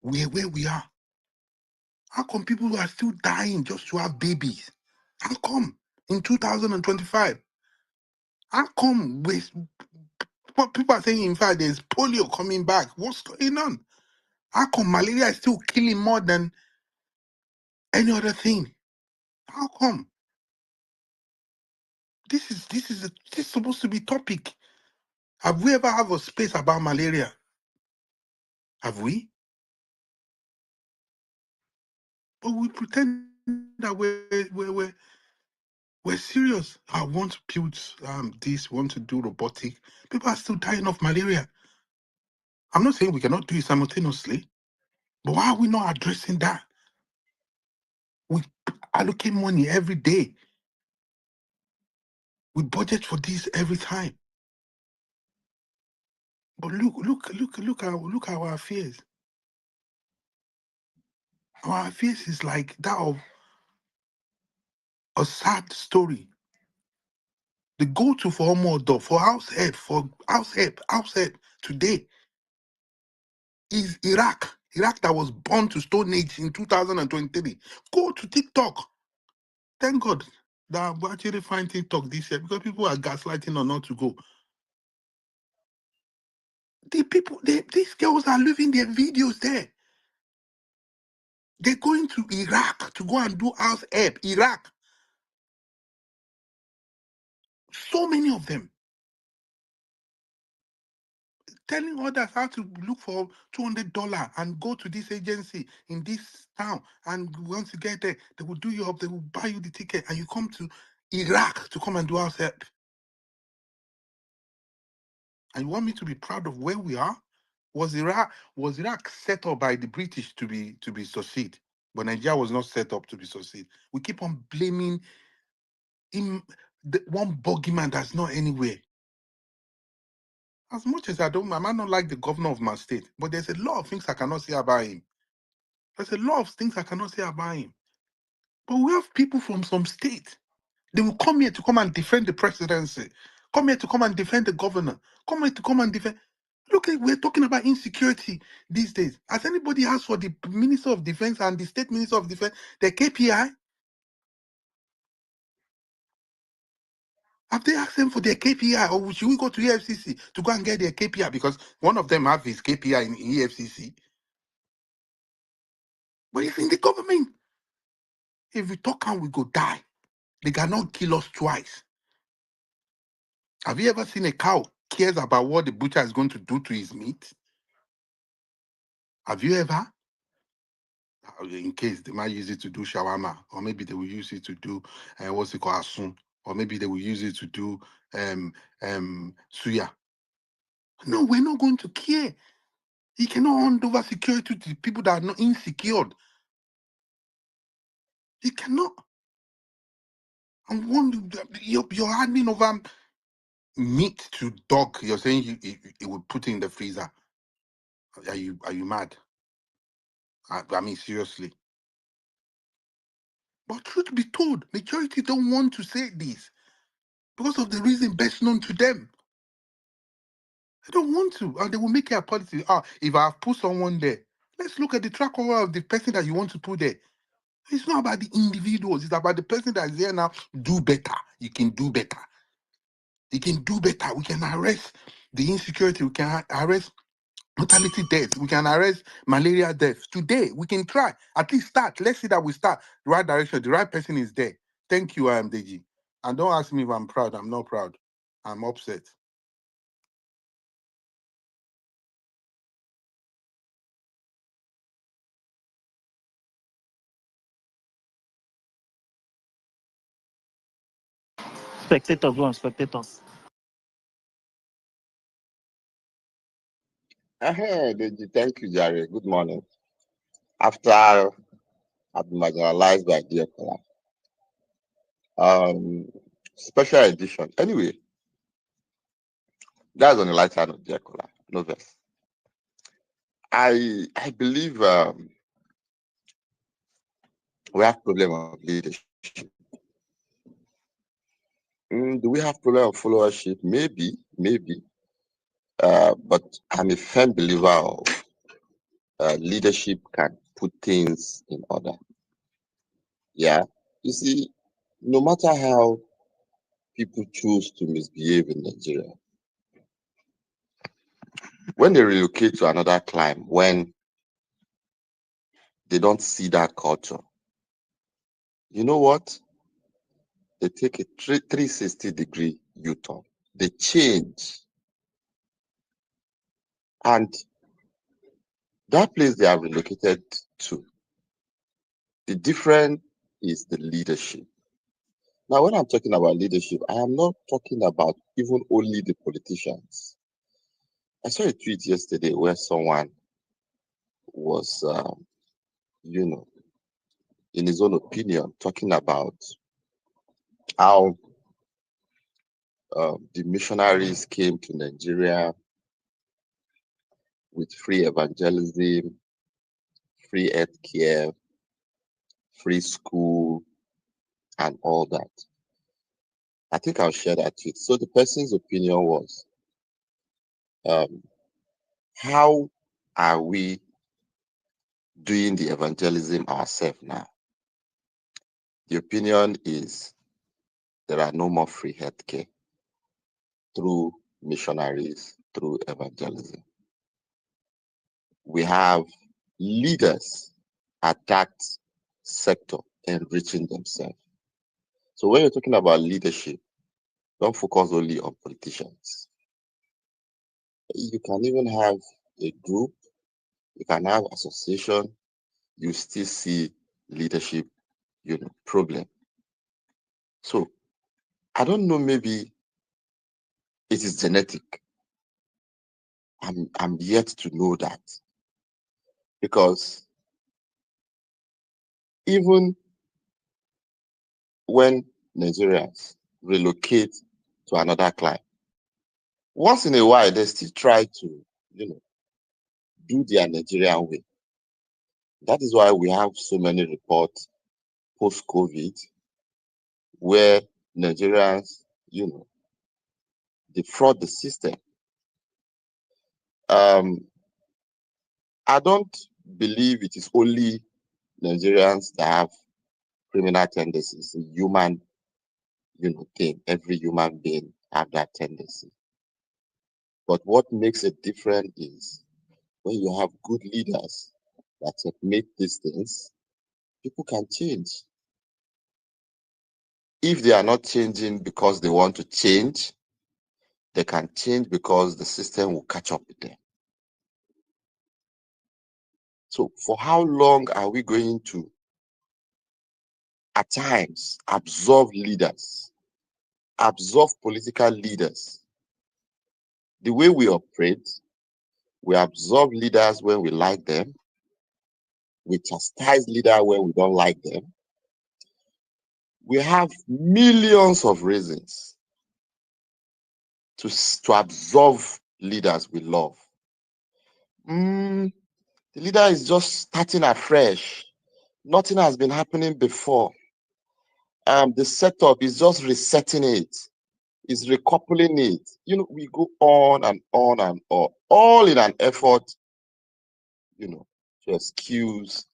we're where we are? How come people are still dying just to have babies? How come in 2025? How come what people are saying, in fact, there's polio coming back? What's going on? How come malaria is still killing more than any other thing? How come? This is supposed to be topic. Have we ever have a space about malaria? Have we? But we pretend that we're serious. I want to build this, want to do robotic. People are still dying of malaria. I'm not saying we cannot do it simultaneously, but why are we not addressing that? We allocate money every day. We budget for this every time. But look at our affairs. Our affairs is like that of a sad story. The go-to for Omodo, for house help today is Iraq. Iraq that was born to Stone Age in 2023. Go to TikTok. Thank God that we actually find TikTok this year because people are gaslighting on not to go. These girls are leaving their videos there. They're going to Iraq to go and do house help. Iraq. So many of them. Telling others how to look for $200 and go to this agency in this town. And once you get there, they will do you up, they will buy you the ticket, and you come to Iraq to come and do house help. And you want me to be proud of where we are? Was Iraq set up by the British to be succeed? But Nigeria was not set up to be succeed. We keep on blaming him, the one bogeyman that's not anywhere. As much as I might not like the governor of my state, but there's a lot of things I cannot say about him. There's a lot of things I cannot say about him. But we have people from some state. They will come here to come and defend the presidency. Come here to come and defend the governor. Come here to come and defend. Look, we're talking about insecurity these days. Has anybody asked for the Minister of Defense and the State Minister of Defense their KPI? Have they asked them for their KPI, or should we go to EFCC to go and get their KPI? Because one of them have his KPI in EFCC. But it's in the government. If we talk and we go die, they cannot kill us twice. Have you ever seen a cow cares about what the butcher is going to do to his meat? Have you ever? In case they might use it to do shawarma, or maybe they will use it to do what's it called, asun, or maybe they will use it to do suya. No, we're not going to care. You cannot hand over security to the people that are not insecure. You cannot. And you're handing over meat to dog. You're saying you would put it in the freezer. Are you mad? I mean, seriously. But truth be told, majority don't want to say this because of the reason best known to them. They don't want to, and they will make it a policy. If I have put someone there, let's look at the track record of the person that you want to put there. It's not about the individuals. It's about the person that is there now. Do better. You can do better. You can do better. We can arrest the insecurity. We can arrest mortality deaths. We can arrest malaria deaths. Today, we can try. At least start. Let's see that we start the right direction. The right person is there. Thank you, Deji. And don't ask me if I'm proud. I'm not proud. I'm upset. Spectator, go on, spectator. Thank you, Jerry. Good morning. After I've been marginalized by Diekola, special edition. Anyway, that's on the light side of Diekola. No verse. I believe we have problem of leadership. Do we have problem of followership? Maybe. But I'm a firm believer of leadership can put things in order. Yeah. You see, no matter how people choose to misbehave in Nigeria, when they relocate to another clime, when they don't see that culture, you know what? They take a 360-degree U-turn. They change. And that place they have relocated to, the difference is the leadership. Now, when I'm talking about leadership, I am not talking about even only the politicians. I saw a tweet yesterday where someone was, in his own opinion, talking about how the missionaries came to Nigeria with free evangelism, free healthcare, free school, and all that. I think I'll share that tweet. So the person's opinion was, how are we doing the evangelism ourselves now? The opinion is there are no more free healthcare through missionaries, through evangelism. We have leaders at that sector enriching themselves. So when you're talking about leadership, don't focus only on politicians. You can even have a group, you can have association, you still see leadership, problem. So I don't know, maybe it is genetic. I'm yet to know that. Because even when Nigerians relocate to another clime, once in a while they still try to, do their Nigerian way. That is why we have so many reports post-COVID where Nigerians, defraud the system. I don't believe it is only Nigerians that have criminal tendencies. It's a human, thing. Every human being have that tendency. But what makes it different is when you have good leaders that make these things, people can change. If they are not changing because they want to change, they can change because the system will catch up with them. So for how long are we going to, at times, absorb leaders, absorb political leaders? The way we operate, we absorb leaders when we like them, we chastise leaders when we don't like them. We have millions of reasons to absorb leaders we love. The leader is just starting afresh. Nothing has been happening before. The setup is just resetting it. It's recoupling it. We go on and on and on, all in an effort, to excuse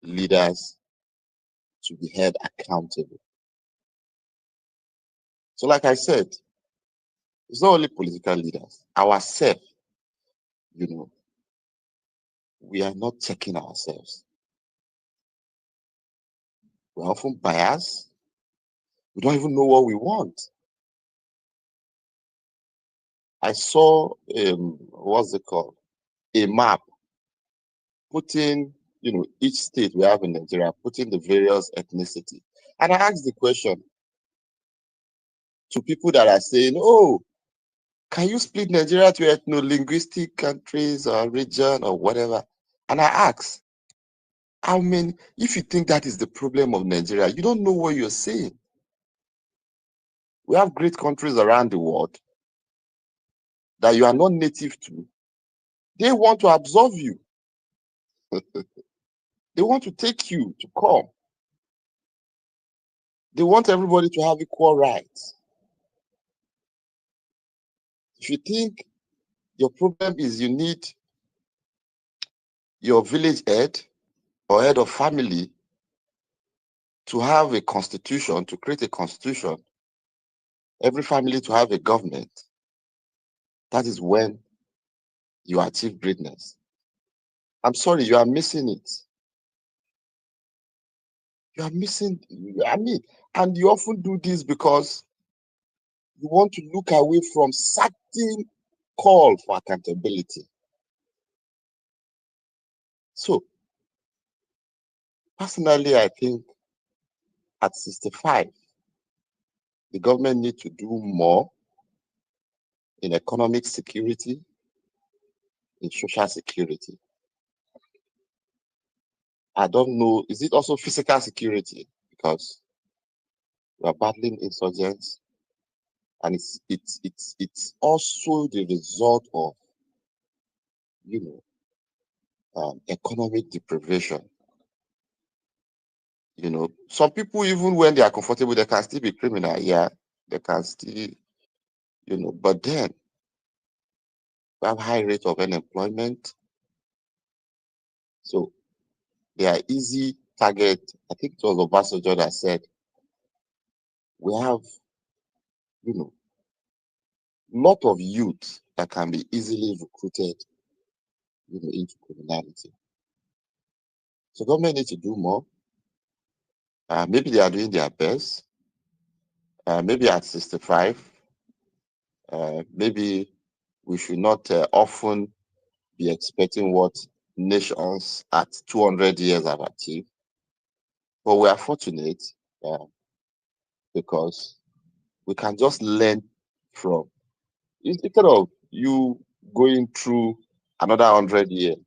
leaders to be held accountable. So like I said, it's not only political leaders. Ourselves, we are not checking ourselves. We're often biased. We don't even know what we want. I saw, what's it called? A map putting, each state we have in Nigeria, putting the various ethnicity. And I asked the question, to people that are saying, oh, can you split Nigeria to ethno-linguistic countries or region or whatever? And I ask, how many, if you think that is the problem of Nigeria, you don't know what you're saying. We have great countries around the world that you are not native to. They want to absorb you. They want to take you to come. They want everybody to have equal rights. If you think your problem is you need your village head or head of family to have a constitution, to create a constitution, every family to have a government, that is when you achieve greatness. I'm sorry, you are missing it. You are missing, I mean, and you often do this because you want to look away from certain call for accountability. So, personally, I think at 65, the government needs to do more in economic security, in social security. I don't know, is it also physical security? Because we are battling insurgents, and it's also the result of, you know, economic deprivation. You know, some people, even when they are comfortable, they can still be criminal. Yeah, they can still, you know, but then we have high rate of unemployment. So they are easy target. I think it was Obasanjo that said, we have, you know, lot of youth that can be easily recruited, you know, into criminality. So government needs to do more. Maybe they are doing their best. Maybe at 65, maybe we should not often be expecting what nations at 200 years have achieved. But we are fortunate because we can just learn from, instead of you going through another 100 years,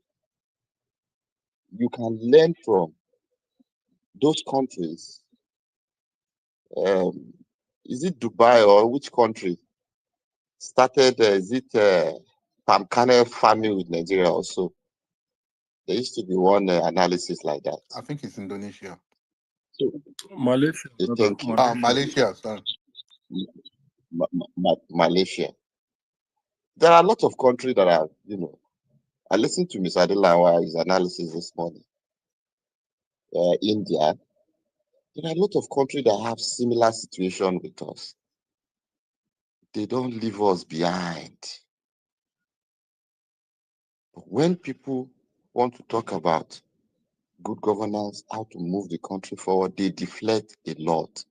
you can learn from those countries. Is it Dubai or which country started, is it palm kernel farming with Nigeria also? There used to be one analysis like that. I think it's Indonesia. So, Malaysia. thank you. Malaysia, sorry. Malaysia. There are a lot of countries that are, you know, I listened to Mr. Adelawa's analysis this morning. India. There are a lot of countries that have similar situation with us. They don't leave us behind. But when people want to talk about good governance, how to move the country forward, they deflect a lot.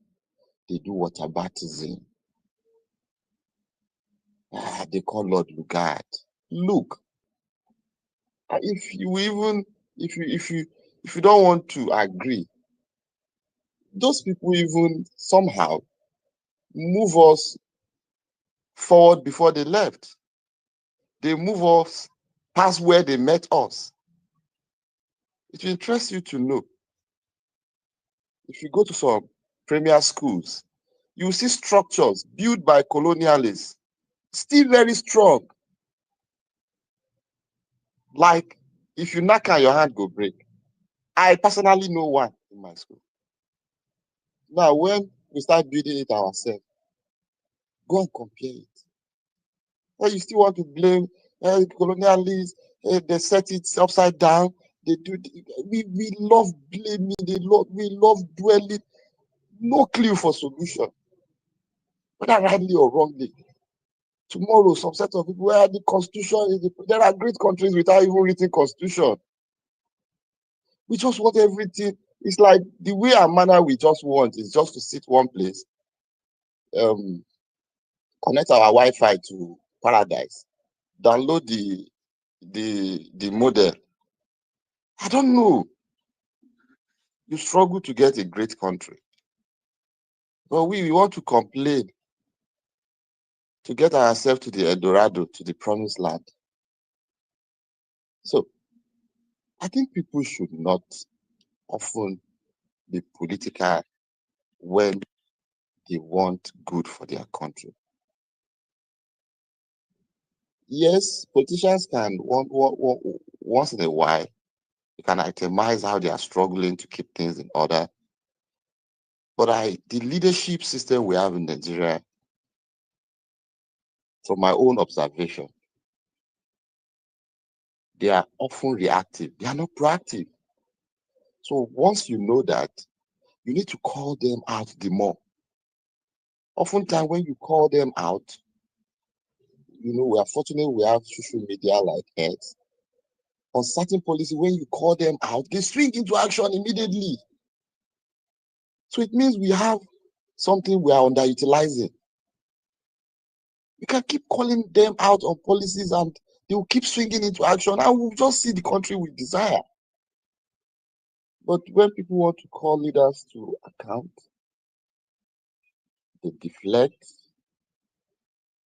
They do whataboutism. They call Lord Lugard. Look, if you don't want to agree, those people even somehow move us forward before they left. They move us past where they met us. It will interest you to know. If you go to some premier schools, you will see structures built by colonialists, still very strong. Like, if you knock on your hand, go break. I personally know one in my school. Now, when we start building it ourselves, go and compare it. Or you still want to blame colonialists, they set it upside down. They do. We love blaming. We love dwelling. No clue for solution, whether rightly or wrongly. Tomorrow, some set of people where the constitution is. There are great countries without even written constitution. We just want everything. It's like the way and manner we just want is just to sit one place, connect our Wi-Fi to paradise, download the model. I don't know. You struggle to get a great country. But we want to complain to get ourselves to the Eldorado, to the promised land. So I think people should not often be political when they want good for their country. Yes, politicians can once in a while, you can itemize how they are struggling to keep things in order. But the leadership system we have in Nigeria, from my own observation, they are often reactive. They are not proactive. So once you know that, you need to call them out the more. Oftentimes, when you call them out, we are fortunate we have social media like X. On certain policy, when you call them out, they swing into action immediately. So it means we have something we are underutilizing. We can keep calling them out on policies and they will keep swinging into action and we'll just see the country we desire. But when people want to call leaders to account, they deflect,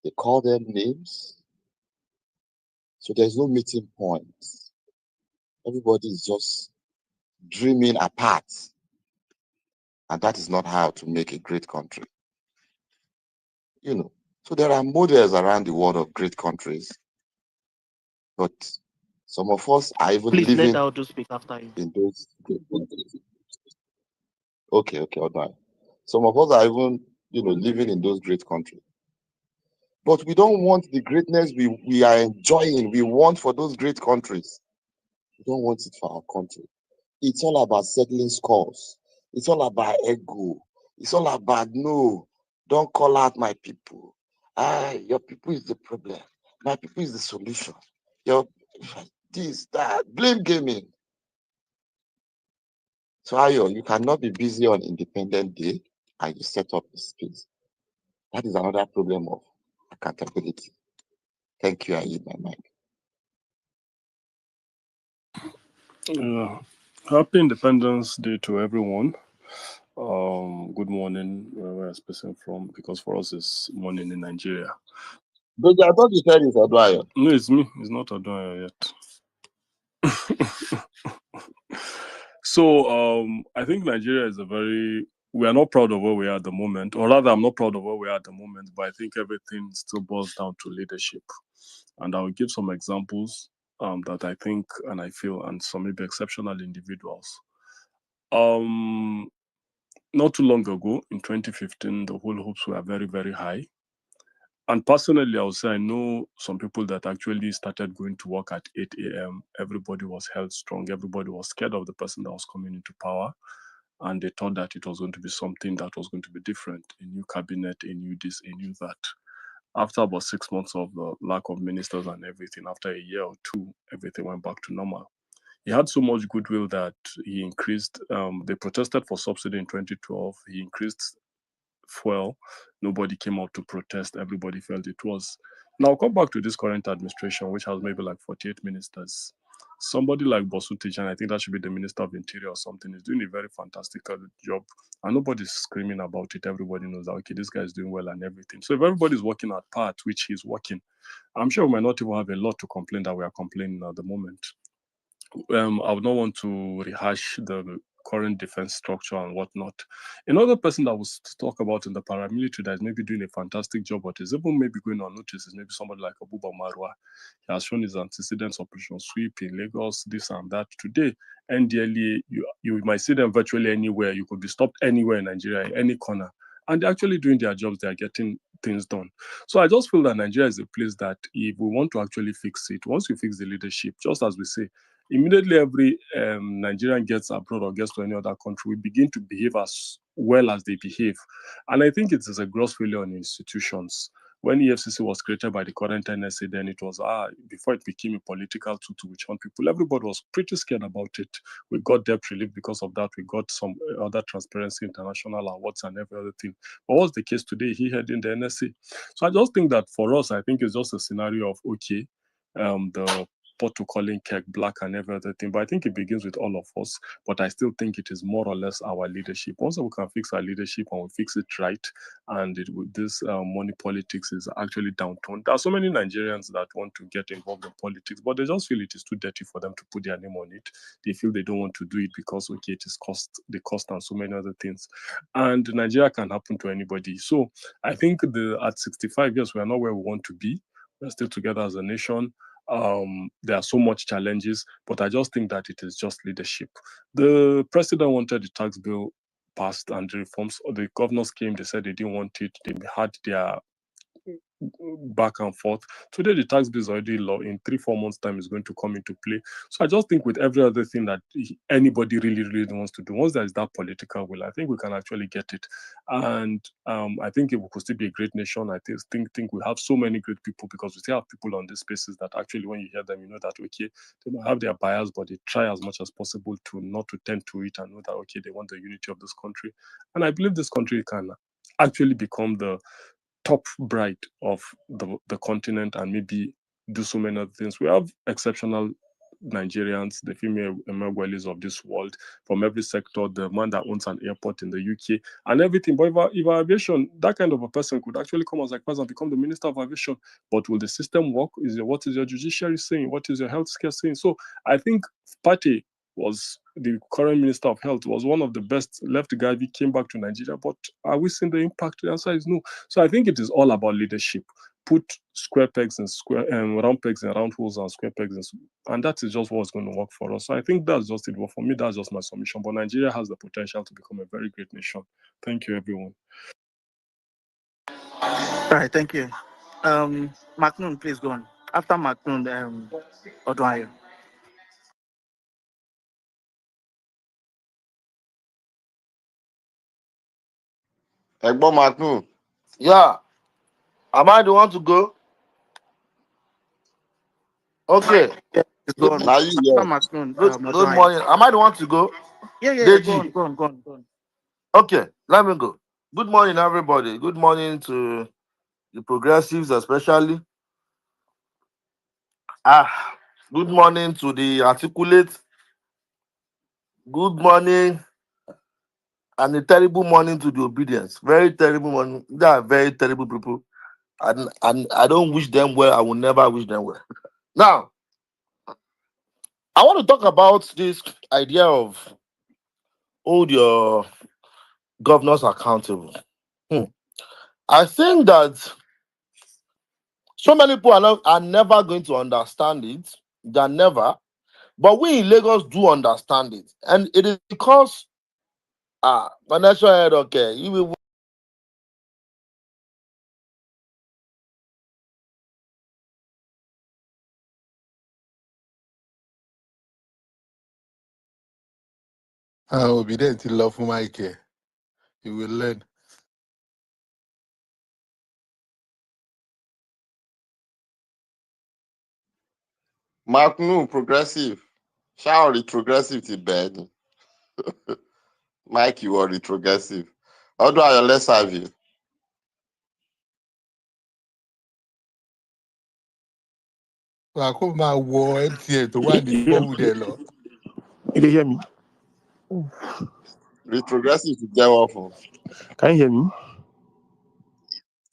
they call them names. So there's no meeting point. Everybody is just dreaming apart. And that is not how to make a great country. So there are models around the world of great countries. But some of us are even Please living let Auto speak after you. in those great countries. Okay, all right. Some of us are even, living in those great countries. But we don't want the greatness we are enjoying, we want for those great countries. We don't want it for our country. It's all about settling scores. It's all about ego. It's all about, no, don't call out my people. Your people is the problem. My people is the solution. This, that, blame gaming. So Ayo, you cannot be busy on Independent Day and you set up a space. That is another problem of accountability. Thank you, I yield my mind. Happy Independence Day to everyone. Good morning, wherever you're speaking from, because for us it's morning in Nigeria. But I thought you said it's Oduayo. No, it's me. It's not Oduayo yet. So I think Nigeria is we are not proud of where we are at the moment, or rather I'm not proud of where we are at the moment, but I think everything still boils down to leadership. And I will give some examples that I think and I feel, and some maybe exceptional individuals. Not too long ago, in 2015, the whole hopes were very, very high. And personally, I would say I know some people that actually started going to work at 8 a.m. Everybody was held strong. Everybody was scared of the person that was coming into power. And they thought that it was going to be something that was going to be different. A new cabinet, a new this, a new that. After about 6 months of the lack of ministers and everything, after a year or two, everything went back to normal. He had so much goodwill that he increased, they protested for subsidy in 2012. He increased fuel. Nobody came out to protest. Everybody felt it was. Now, come back to this current administration, which has maybe like 48 ministers. Somebody like Bosu Tijani, I think that should be the Minister of Interior or something, is doing a very fantastic job. And nobody's screaming about it. Everybody knows that, okay, this guy is doing well and everything. So if everybody's working at part, which he's working, I'm sure we might not even have a lot to complain that we are complaining at the moment. I would not want to rehash the current defense structure and whatnot. Another person that was to talk about in the paramilitary that is maybe doing a fantastic job, but is even maybe going unnoticed, is maybe somebody like Abuba Marwa. He has shown his antecedents, Operation Sweep in Lagos, this and that. Today, NDLEA, you might see them virtually anywhere. You could be stopped anywhere in Nigeria, in any corner. And they're actually doing their jobs. They are getting things done. So I just feel that Nigeria is a place that if we want to actually fix it, once we fix the leadership, just as we say, immediately every Nigerian gets abroad or gets to any other country, we begin to behave as well as they behave. And I think it is a gross failure on institutions. When EFCC was created by the current NSA, then it was, before it became a political tool to witch hunt people, everybody was pretty scared about it. We got debt relief because of that. We got some other Transparency International awards and every other thing. But what's the case today? He had in the NSA. So I just think that for us, I think it's just a scenario of, okay, the support to calling Kirk black and every other thing, but I think it begins with all of us. But I still think it is more or less our leadership. Once we can fix our leadership and we fix it right, and this money politics is actually downtoned. There are so many Nigerians that want to get involved in politics, but they just feel it is too dirty for them to put their name on it. They feel they don't want to do it because, okay, it is the cost and so many other things. And Nigeria can happen to anybody. So I think at 65 years, we are not where we want to be. We're still together as a nation. There are so much challenges, but I just think that it is just leadership. The president wanted the tax bill passed and the reforms. The governors came, they said they didn't want it. They had their back and forth. Today, the tax bill is already law. In 3-4 months' time, is going to come into play. So I just think with every other thing that anybody really wants to do, once there is that political will, I think we can actually get it. And I think it could still be a great nation. I think we have so many great people because we still have people on these spaces that actually, when you hear them, you know that, okay, they might have their bias, but they try as much as possible to not to tend to it and know that, okay, they want the unity of this country. And I believe this country can actually become the top bright of the continent and maybe do so many other things. We have exceptional Nigerians, the female Emeagwalis of this world, from every sector, the man that owns an airport in the UK and everything. But if aviation, that kind of a person could actually come as a person and become the Minister of Aviation. But will the system work? What is your judiciary saying? What is your healthcare saying? So I think Pate was the current Minister of Health, was one of the best left guy. He came back to Nigeria, but are we seeing the impact? The answer is no. So I think it is all about leadership. Put square pegs and round pegs and round holes and square pegs, and that is just what's going to work for us. So I think that's just it. But for me, that's just my submission. But Nigeria has the potential to become a very great nation. Thank you, everyone. All right, thank you. Macnoon, please go on. After Macnoon, Odunayo. Egbo Macnoon. Yeah. Am I the one to go? Okay. Yeah, go on. Now you After yeah. Macnoon, Good morning. Am I the one to go? Yeah, Deji. go on. Okay, let me go. Good morning, everybody. Good morning to the progressives, especially. Good morning to the articulate. Good morning, and a terrible morning to the obedience. Very terrible morning. They are very terrible people, and I don't wish them well. I will never wish them well. Now, I want to talk about this idea of hold your governors accountable. I think that so many people are never going to understand it. They're never. But we in Lagos do understand it. And it is because financial head, okay, you will. I will be there till love for my care. You will learn. Macnoon, progressive. Shout retrogressive to bed. Mike, you are retrogressive. Odunayo, let's have you. I come my war MTN to one the phone with law. You can hear me? Retrogressive to get awful. Can you hear me?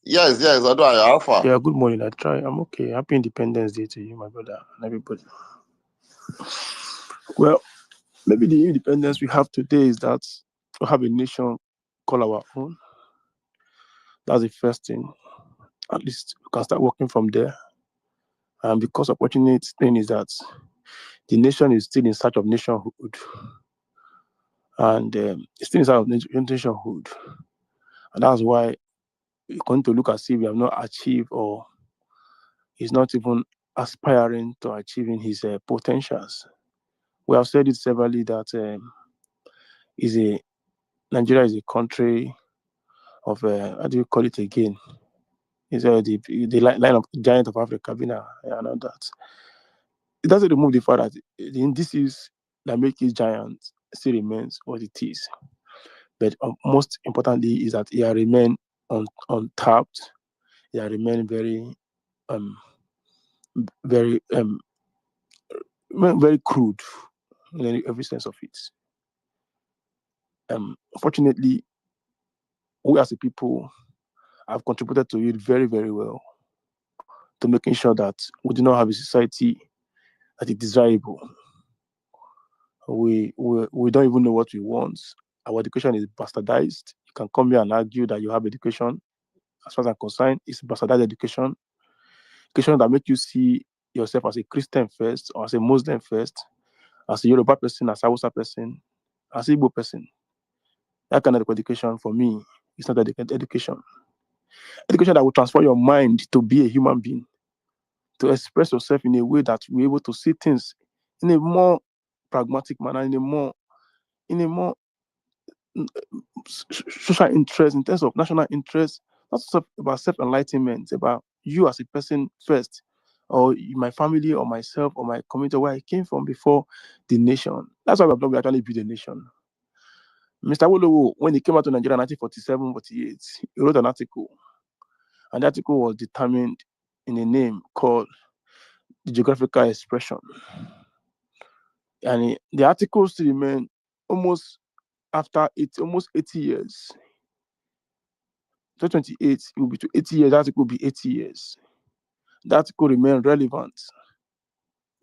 Yes, Odunayo, Alpha. Yeah, good morning. I'm okay. Happy Independence Day to you, my brother, and everybody. Well, maybe the independence we have today is that we have a nation called our own. That's the first thing. At least we can start working from there. And because opportunity thing is that the nation is still in search of nationhood. And it's still in search of nationhood. And that's why we're going to look as if we have not achieved or is not even aspiring to achieving his potentials. We have said it severally that Nigeria is a country of how do you call it again? Is the line of giant of Africa, and all that. It doesn't remove the fact that the indices that make it giant still remains what it is. But most importantly is that it remain untapped. It remain very very crude in every sense of it. Unfortunately, we as a people have contributed to it very, very well to making sure that we do not have a society that is desirable. We don't even know what we want. Our education is bastardized. You can come here and argue that you have education. As far as I'm concerned, it's bastardized education. Education that make you see yourself as a Christian first, or as a Muslim first, as a Yoruba person, as a Hausa person, as a Igbo person. That kind of education for me is not education. Education that will transform your mind to be a human being, to express yourself in a way that you're able to see things in a more pragmatic manner, in a more social interest, in terms of national interest, not about self-enlightenment, about you as a person first, or my family, or myself, or my community, where I came from before the nation. That's why we actually build a nation. Mr. Awolowo, when he came out to Nigeria in 1947-48, he wrote an article, and the article was determined in a name called The Geographical Expression. And the article still remain almost 80 years. 2028, it will be 80 years, that article will be 80 years. That article remain relevant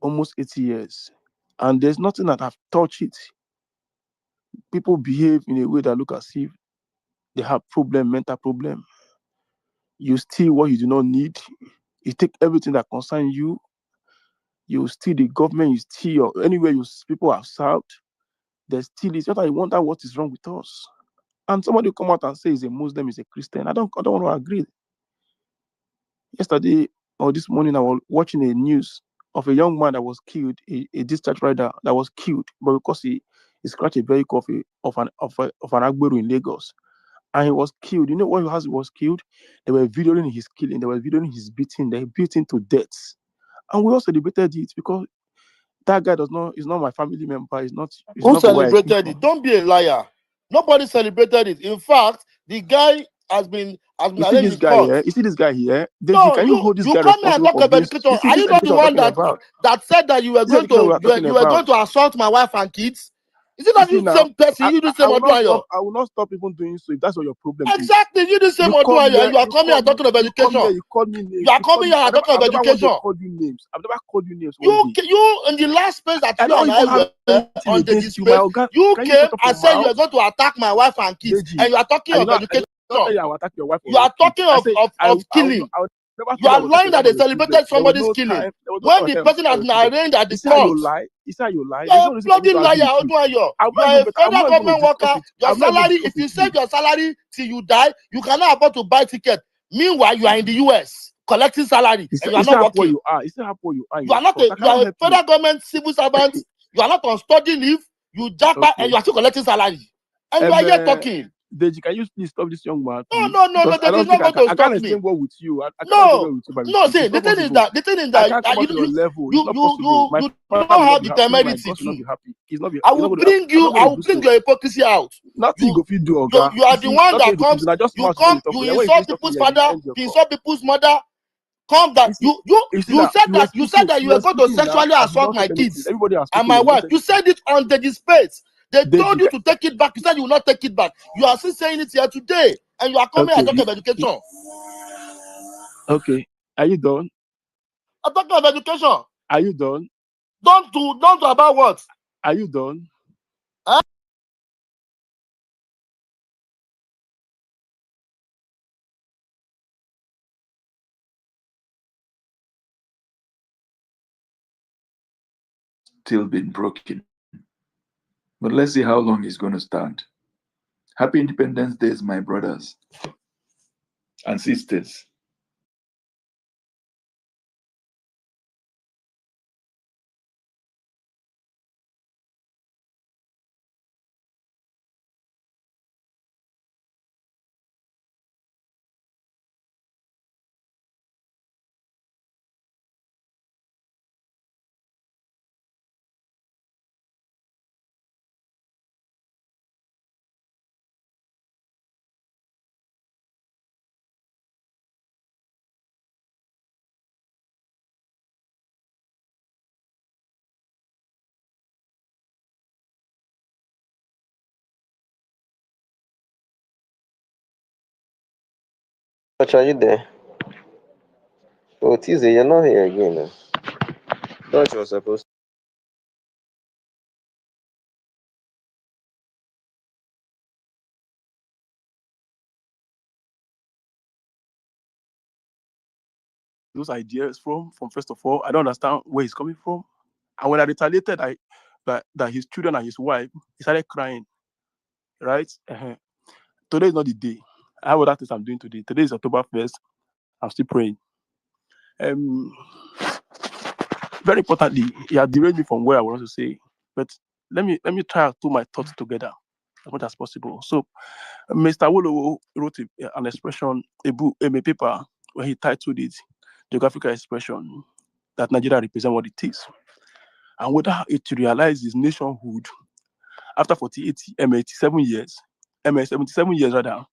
almost 80 years. And there's nothing that have touched it. People behave in a way that look as if they have mental problem. You steal what you do not need. You take everything that concerns you. You steal the government, you steal anywhere people have served. They steal it. I wonder what is wrong with us. And somebody will come out and say he's a Muslim, he's a Christian. I don't want to agree. Yesterday or this morning, I was watching a news of a young man that was killed, a discharge rider that was killed, but because he scratched a vehicle of an Agbero in Lagos, and he was killed. You know what he was killed? They were videoing his killing. They were videoing his beating. They beat him to death, and we all celebrated it because that guy is not my family member. It's not Who from where I came celebrated from. it? Don't be a liar. Nobody celebrated it. In fact, the guy has been You see arraigned this in guy court. here? You see this guy here? Deji, No, can you hold this you guy come here and responsible talk for about this? education. You see Are this you not the education we're one talking about? that said that you were This is going education we to are talking you were going about. to assault my wife and kids? Is it You not see you now, same person? You do I same will not stop. Oduayo. I will not stop even doing so if that's what your problem is. Exactly, you do same You come Oduayo, and here, you are coming and talking about you come education. here, you call me names. You are You call coming me. here and talking I've about never once education. called you names. I've never called you names one You day. you in the last space that I you don't and I even have were anything on the against you, my space, organ. you Can you came shut up and your said you mouth, were going to attack my wife and kids, Deji? and you are talking I of did not education. say I will attack your wife or You your are kids. talking I say of killing. I would never You say I are will attack lying your that wife or they your children. celebrated There was somebody's no killing time. There was no when time the I person has your been children. arraigned at You the see how you court. lie? You see how you lie? You There's are no a reason for me bloody to argue liar, with you. Oduayo. I'm You not are even. a I'm federal not even going government to discuss worker. it. Your I'm not going to salary, discuss if you with you. save your salary till you die, you cannot afford to buy ticket. Meanwhile, you are in the US collecting salary and you are You see not how poor working. you are. You see how poor you are in You your are not trust. I you are cannot a help you. federal government civil servant. You are not on study leave. You japa and Okay. you are still collecting salary. And you are here talking. Deji, can you please stop this young man, No, please? no, no, no, Because I that is don't not think going to I can't stop me. explain well with you. I cannot explain well No, with you by no, mistake. see, It's the not thing is possible. that I can't come out to your you level. It's you not you possible. you My you father don't will not have be happy. My determinity God will not too. be happy. He's not. I He's not will going to. bring I'm you, not I going to will do bring so. your hypocrisy out. Nothing you You go fit do, Oga. you are You the see, one nothing that you go fit do. comes, Now just you mouth when come, you talk. you Then when you finish insult talking, people's then you father, end your you call. insult people's mother. Come that You see now, you said that you you were were going to speaking now. sexually I did assault not say my anything. kids Everybody has and spoken. my You've not wife. said You anything. said it on the space. They Deji, told you to take it back. You said you will not take it back. You are still saying it here today, and you are coming and okay, talking about education. okay. Are you done? I'm talking about education. Are you done? Don't do about what? Are you done? Huh? Still been broken. But let's see how long it's going to stand. Happy Independence Day, my brothers and sisters. Coach, are you there? Oh, Tuesday, you're not here again. No? Thought you were supposed those ideas from first of all, I don't understand where he's coming from. And when I retaliated, that his children and his wife, he started crying. Right? Today is not the day. I have other things I'm doing today. Today is October 1st. I'm still praying. Very importantly, he had derailed me from where I wanted to say. But let me try to put my thoughts together as much as possible. So, Mr. Awolowo wrote an expression, a paper where he titled it "Geographical Expression that Nigeria represents what it is," and whether it realizes his nationhood after 77 years, 77 years rather.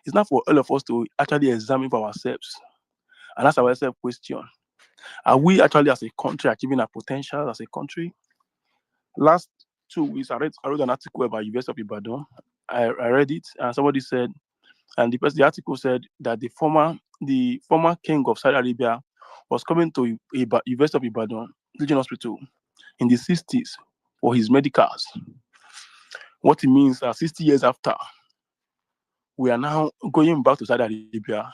It's not for all of us to actually examine for ourselves and ask ourselves question: are we actually as a country achieving our potential as a country? Last 2 weeks, I wrote an article about University of Ibadan. I read it, and somebody said, and the article said that the former king of Saudi Arabia was coming to University of Ibadan Teaching Hospital in the 60s for his medicals. What it means 60 years after, we are now going back to Saudi Arabia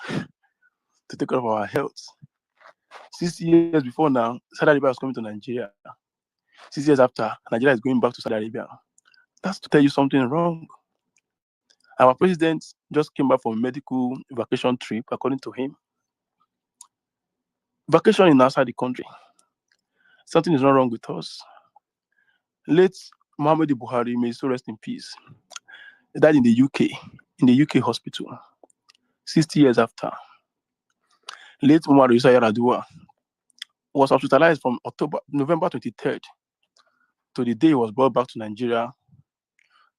to take care of our health. 60 years before now, Saudi Arabia was coming to Nigeria. 6 years after, Nigeria is going back to Saudi Arabia. That's to tell you something wrong. Our president just came back from a medical vacation trip, according to him. Vacation is outside the country. Something is not wrong with us. Late Muhammadu Buhari, may so rest in peace. He died in the UK hospital, 60 years after. Late Umar Yusuf Yar'Adua was hospitalized from November 23rd to the day he was brought back to Nigeria.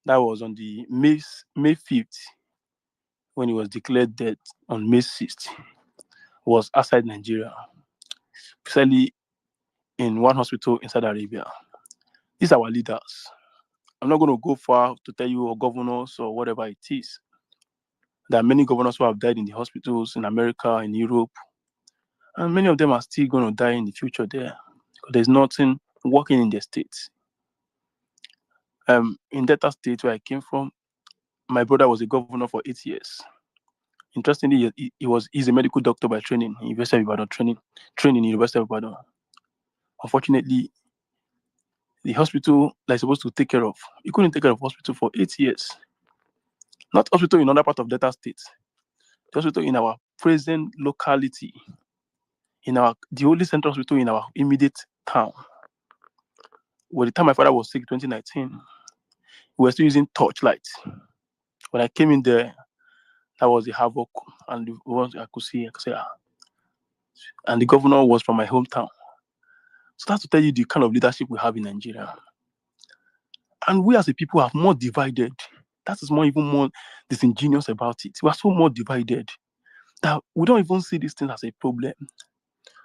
That was on the May 5th, when he was declared dead on May 6th. Was outside Nigeria, especially in one hospital in Saudi Arabia. These are our leaders. I'm not going to go far to tell you governors or whatever it is. There are many governors who have died in the hospitals in America, in Europe, and many of them are still going to die in the future there because there's nothing working in their states. In Delta State, where I came from, my brother was a governor for 8 years. Interestingly, he's a medical doctor by training, University of Ibadan, training in University of Ibadan. Unfortunately, the hospital that is supposed to take care of, he couldn't take care of hospital for 8 years. Not hospital in other part of Delta State, the hospital in our present locality, the only central hospital in our immediate town. Well, the time my father was sick, 2019, we were still using torchlight. When I came in there, that was the havoc, and the ones I could say, and the governor was from my hometown. So that's to tell you the kind of leadership we have in Nigeria. And we as a people are more divided. That is even more disingenuous about it. We are so more divided that we don't even see these things as a problem.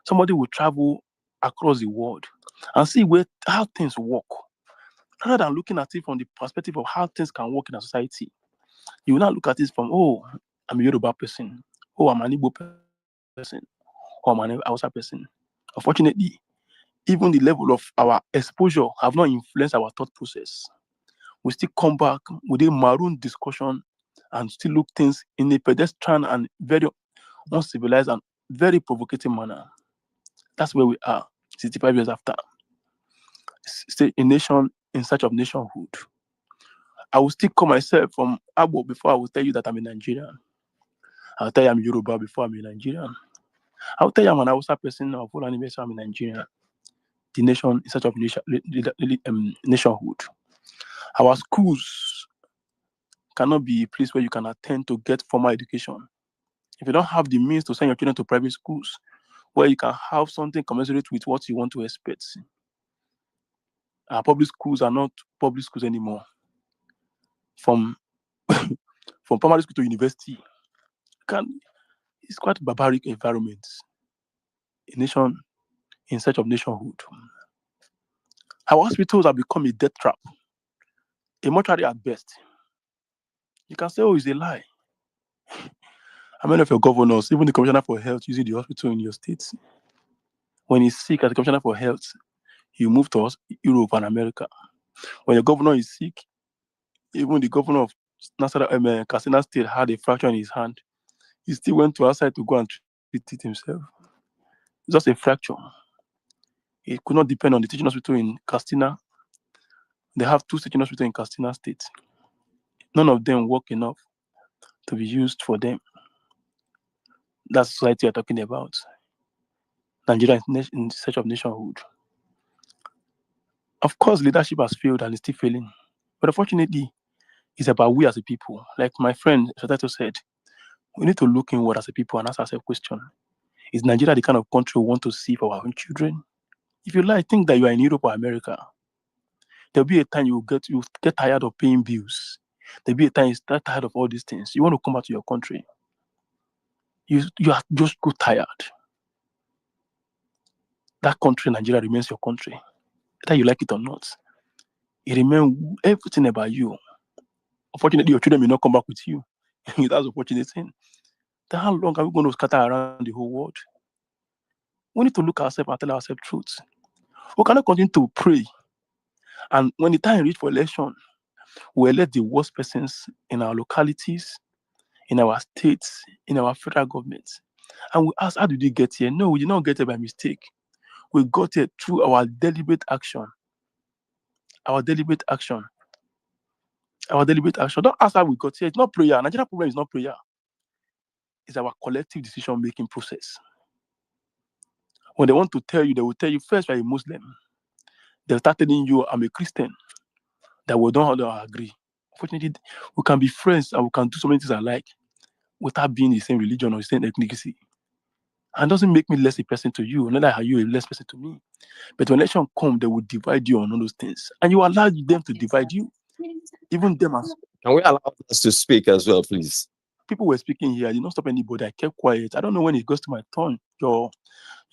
Somebody will travel across the world and see how things work, rather than looking at it from the perspective of how things can work in a society. You will not look at it from, oh, I'm a Yoruba person, oh, I'm an Igbo person, or I'm an Hausa person. Unfortunately, even the level of our exposure have not influenced our thought process. We still come back with a maroon discussion and still look things in a pedestrian and very uncivilized and very provocative manner. That's where we are 65 years after. Stay a nation in search of nationhood. I will still call myself from Abo before I will tell you that I'm a Nigerian. I'll tell you I'm Yoruba before I'm a Nigerian. I'll tell you I'm an Hausa person or Fulani before I'm a Nigerian. The nation in search of nationhood. Our schools cannot be a place where you can attend to get formal education. If you don't have the means to send your children to private schools, where you can have something commensurate with what you want to expect. Our public schools are not public schools anymore. From primary school to university, it's quite a barbaric environment. A nation in search of nationhood. Our hospitals have become a death trap, a mortuary at best. You can say, oh, it's a lie. How many of your governors, even the commissioner for health, using the hospital in your states, when he's sick as the commissioner for health, you move to Europe and America. When your governor is sick, even the governor of Katsina State had a fracture in his hand. He still went to outside to go and treat it himself. It's just a fracture. It could not depend on the teaching hospital in Katsina. They have 2 teaching hospitals in Katsina State. None of them work enough to be used for them. That's society you're talking about. Nigeria is in search of nationhood. Of course, leadership has failed and is still failing. But unfortunately, it's about we as a people. Like my friend Shatato said, we need to look inward as a people and ask ourselves a question. Is Nigeria the kind of country we want to see for our own children? If you like, think that you are in Europe or America. There'll be a time you get tired of paying bills. There'll be a time you start tired of all these things. You want to come back to your country. You are just go tired. That country, Nigeria, remains your country. Whether you like it or not. It remains everything about you. Unfortunately, your children may not come back with you. That's the unfortunate thing. Then how long are we going to scatter around the whole world? We need to look at ourselves and tell ourselves truth. We cannot continue to pray. And when the time reaches for election, we elect the worst persons in our localities, in our states, in our federal government. And we ask, how did we get here? No, we did not get here by mistake. We got here through our deliberate action. Our deliberate action. Our deliberate action. Don't ask how we got here. It's not prayer. Nigerian problem is not prayer. It's our collective decision-making process. When they want to tell you, they will tell you first you're a Muslim. They'll start telling you, I'm a Christian. That we don't agree. Unfortunately, we can be friends and we can do so many things alike without being the same religion or the same ethnicity. And it doesn't make me less a person to you, neither are you a less person to me. But when election comes, they will divide you on all those things. And you allow them to divide you. Even them as Can we allow us to speak as well, please? people were speaking here, I did not stop anybody. I kept quiet. I don't know when it goes to my turn. Your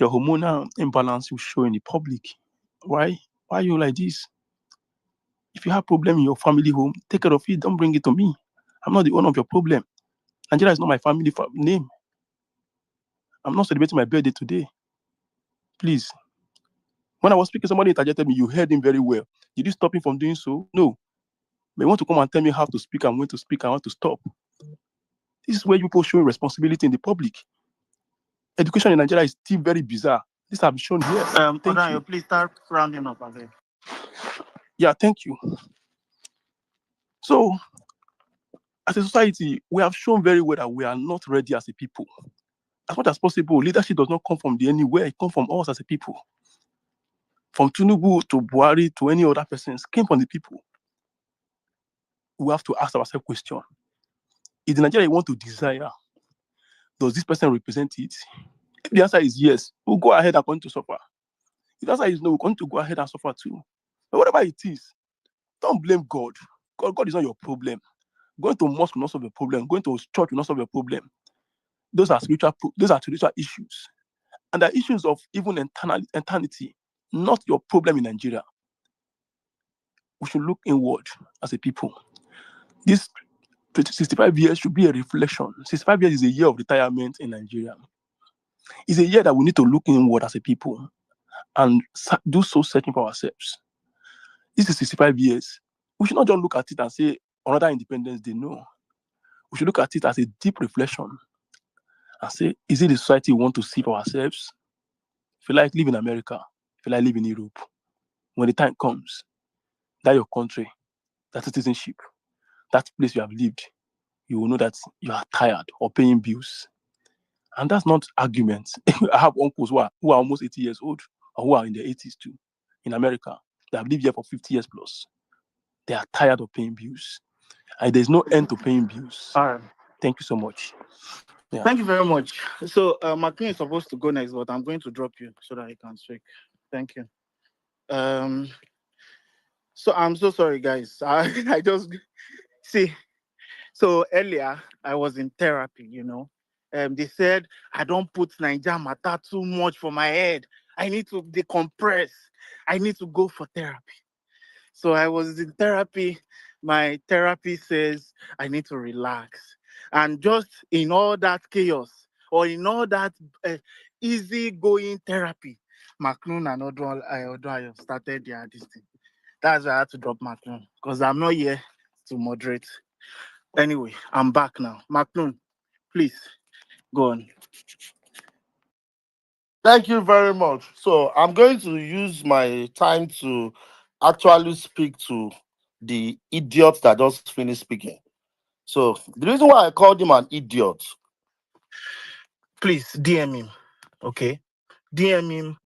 hormonal imbalance will show in the public. Why? Why are you like this? If you have problem in your family home, take care of it. Don't bring it to me. I'm not the owner of your problem. Nigeria is not my family name. I'm not celebrating my birthday today. Please. When I was speaking, somebody interjected me. You heard him very well. Did you stop him from doing so? No. But you want to come and tell me how to speak and when to speak and when to stop. This is where people show responsibility in the public. Education in Nigeria is still very bizarre. This have been shown here. Thank you. Please start rounding up. Okay. Yeah, thank you. So, as a society, we have shown very well that we are not ready as a people. As much as possible, leadership does not come from anywhere. It comes from us as a people. From Tinubu to Buhari to any other persons, came from the people. We have to ask ourselves a question. Is the Nigeria you want to desire? Does this person represent it? If the answer is yes, we'll go ahead and continue to suffer. If the answer is no, we're going to go ahead and suffer too. But whatever it is, don't blame God. God is not your problem. Going to mosque will not solve your problem. Going to church will not solve your problem. Those are spiritual issues. And the issues of even eternity, not your problem in Nigeria. We should look inward as a people. This 65 years should be a reflection. 65 years is a year of retirement in Nigeria. It's a year that we need to look inward as a people and do so searching for ourselves. This is 65 years. We should not just look at it and say, another Independence Day. No. We should look at it as a deep reflection and say, is it the society we want to see for ourselves? If you like, live in America. If you like, live in Europe. When the time comes, that your country, that citizenship, that place you have lived, you will know that you are tired of paying bills. And that's not argument. I have uncles who are almost 80 years old or who are in their 80s too, in America. They have lived here for 50 years plus. They are tired of paying bills. And there's no end to paying bills. All right. Thank you so much. Yeah. Thank you very much. So, McQueen is supposed to go next, but I'm going to drop you so that he can speak. Thank you. So I'm so sorry, guys. I just see. So earlier I was in therapy, they said I don't put Niger matter too much for my head. I need to decompress. I need to go for therapy. So I was in therapy. My therapist says I need to relax. And just in all that chaos or in all that easy-going therapy, Macron and Oduayo started their this thing. That's why I had to drop Macron, because I'm not here to moderate. Anyway, I'm back now. Macron, please, go on. Thank you very much. So I'm going to use my time to actually speak to the idiot that just finished speaking. So the reason why I called him an idiot. Please DM him, okay? DM him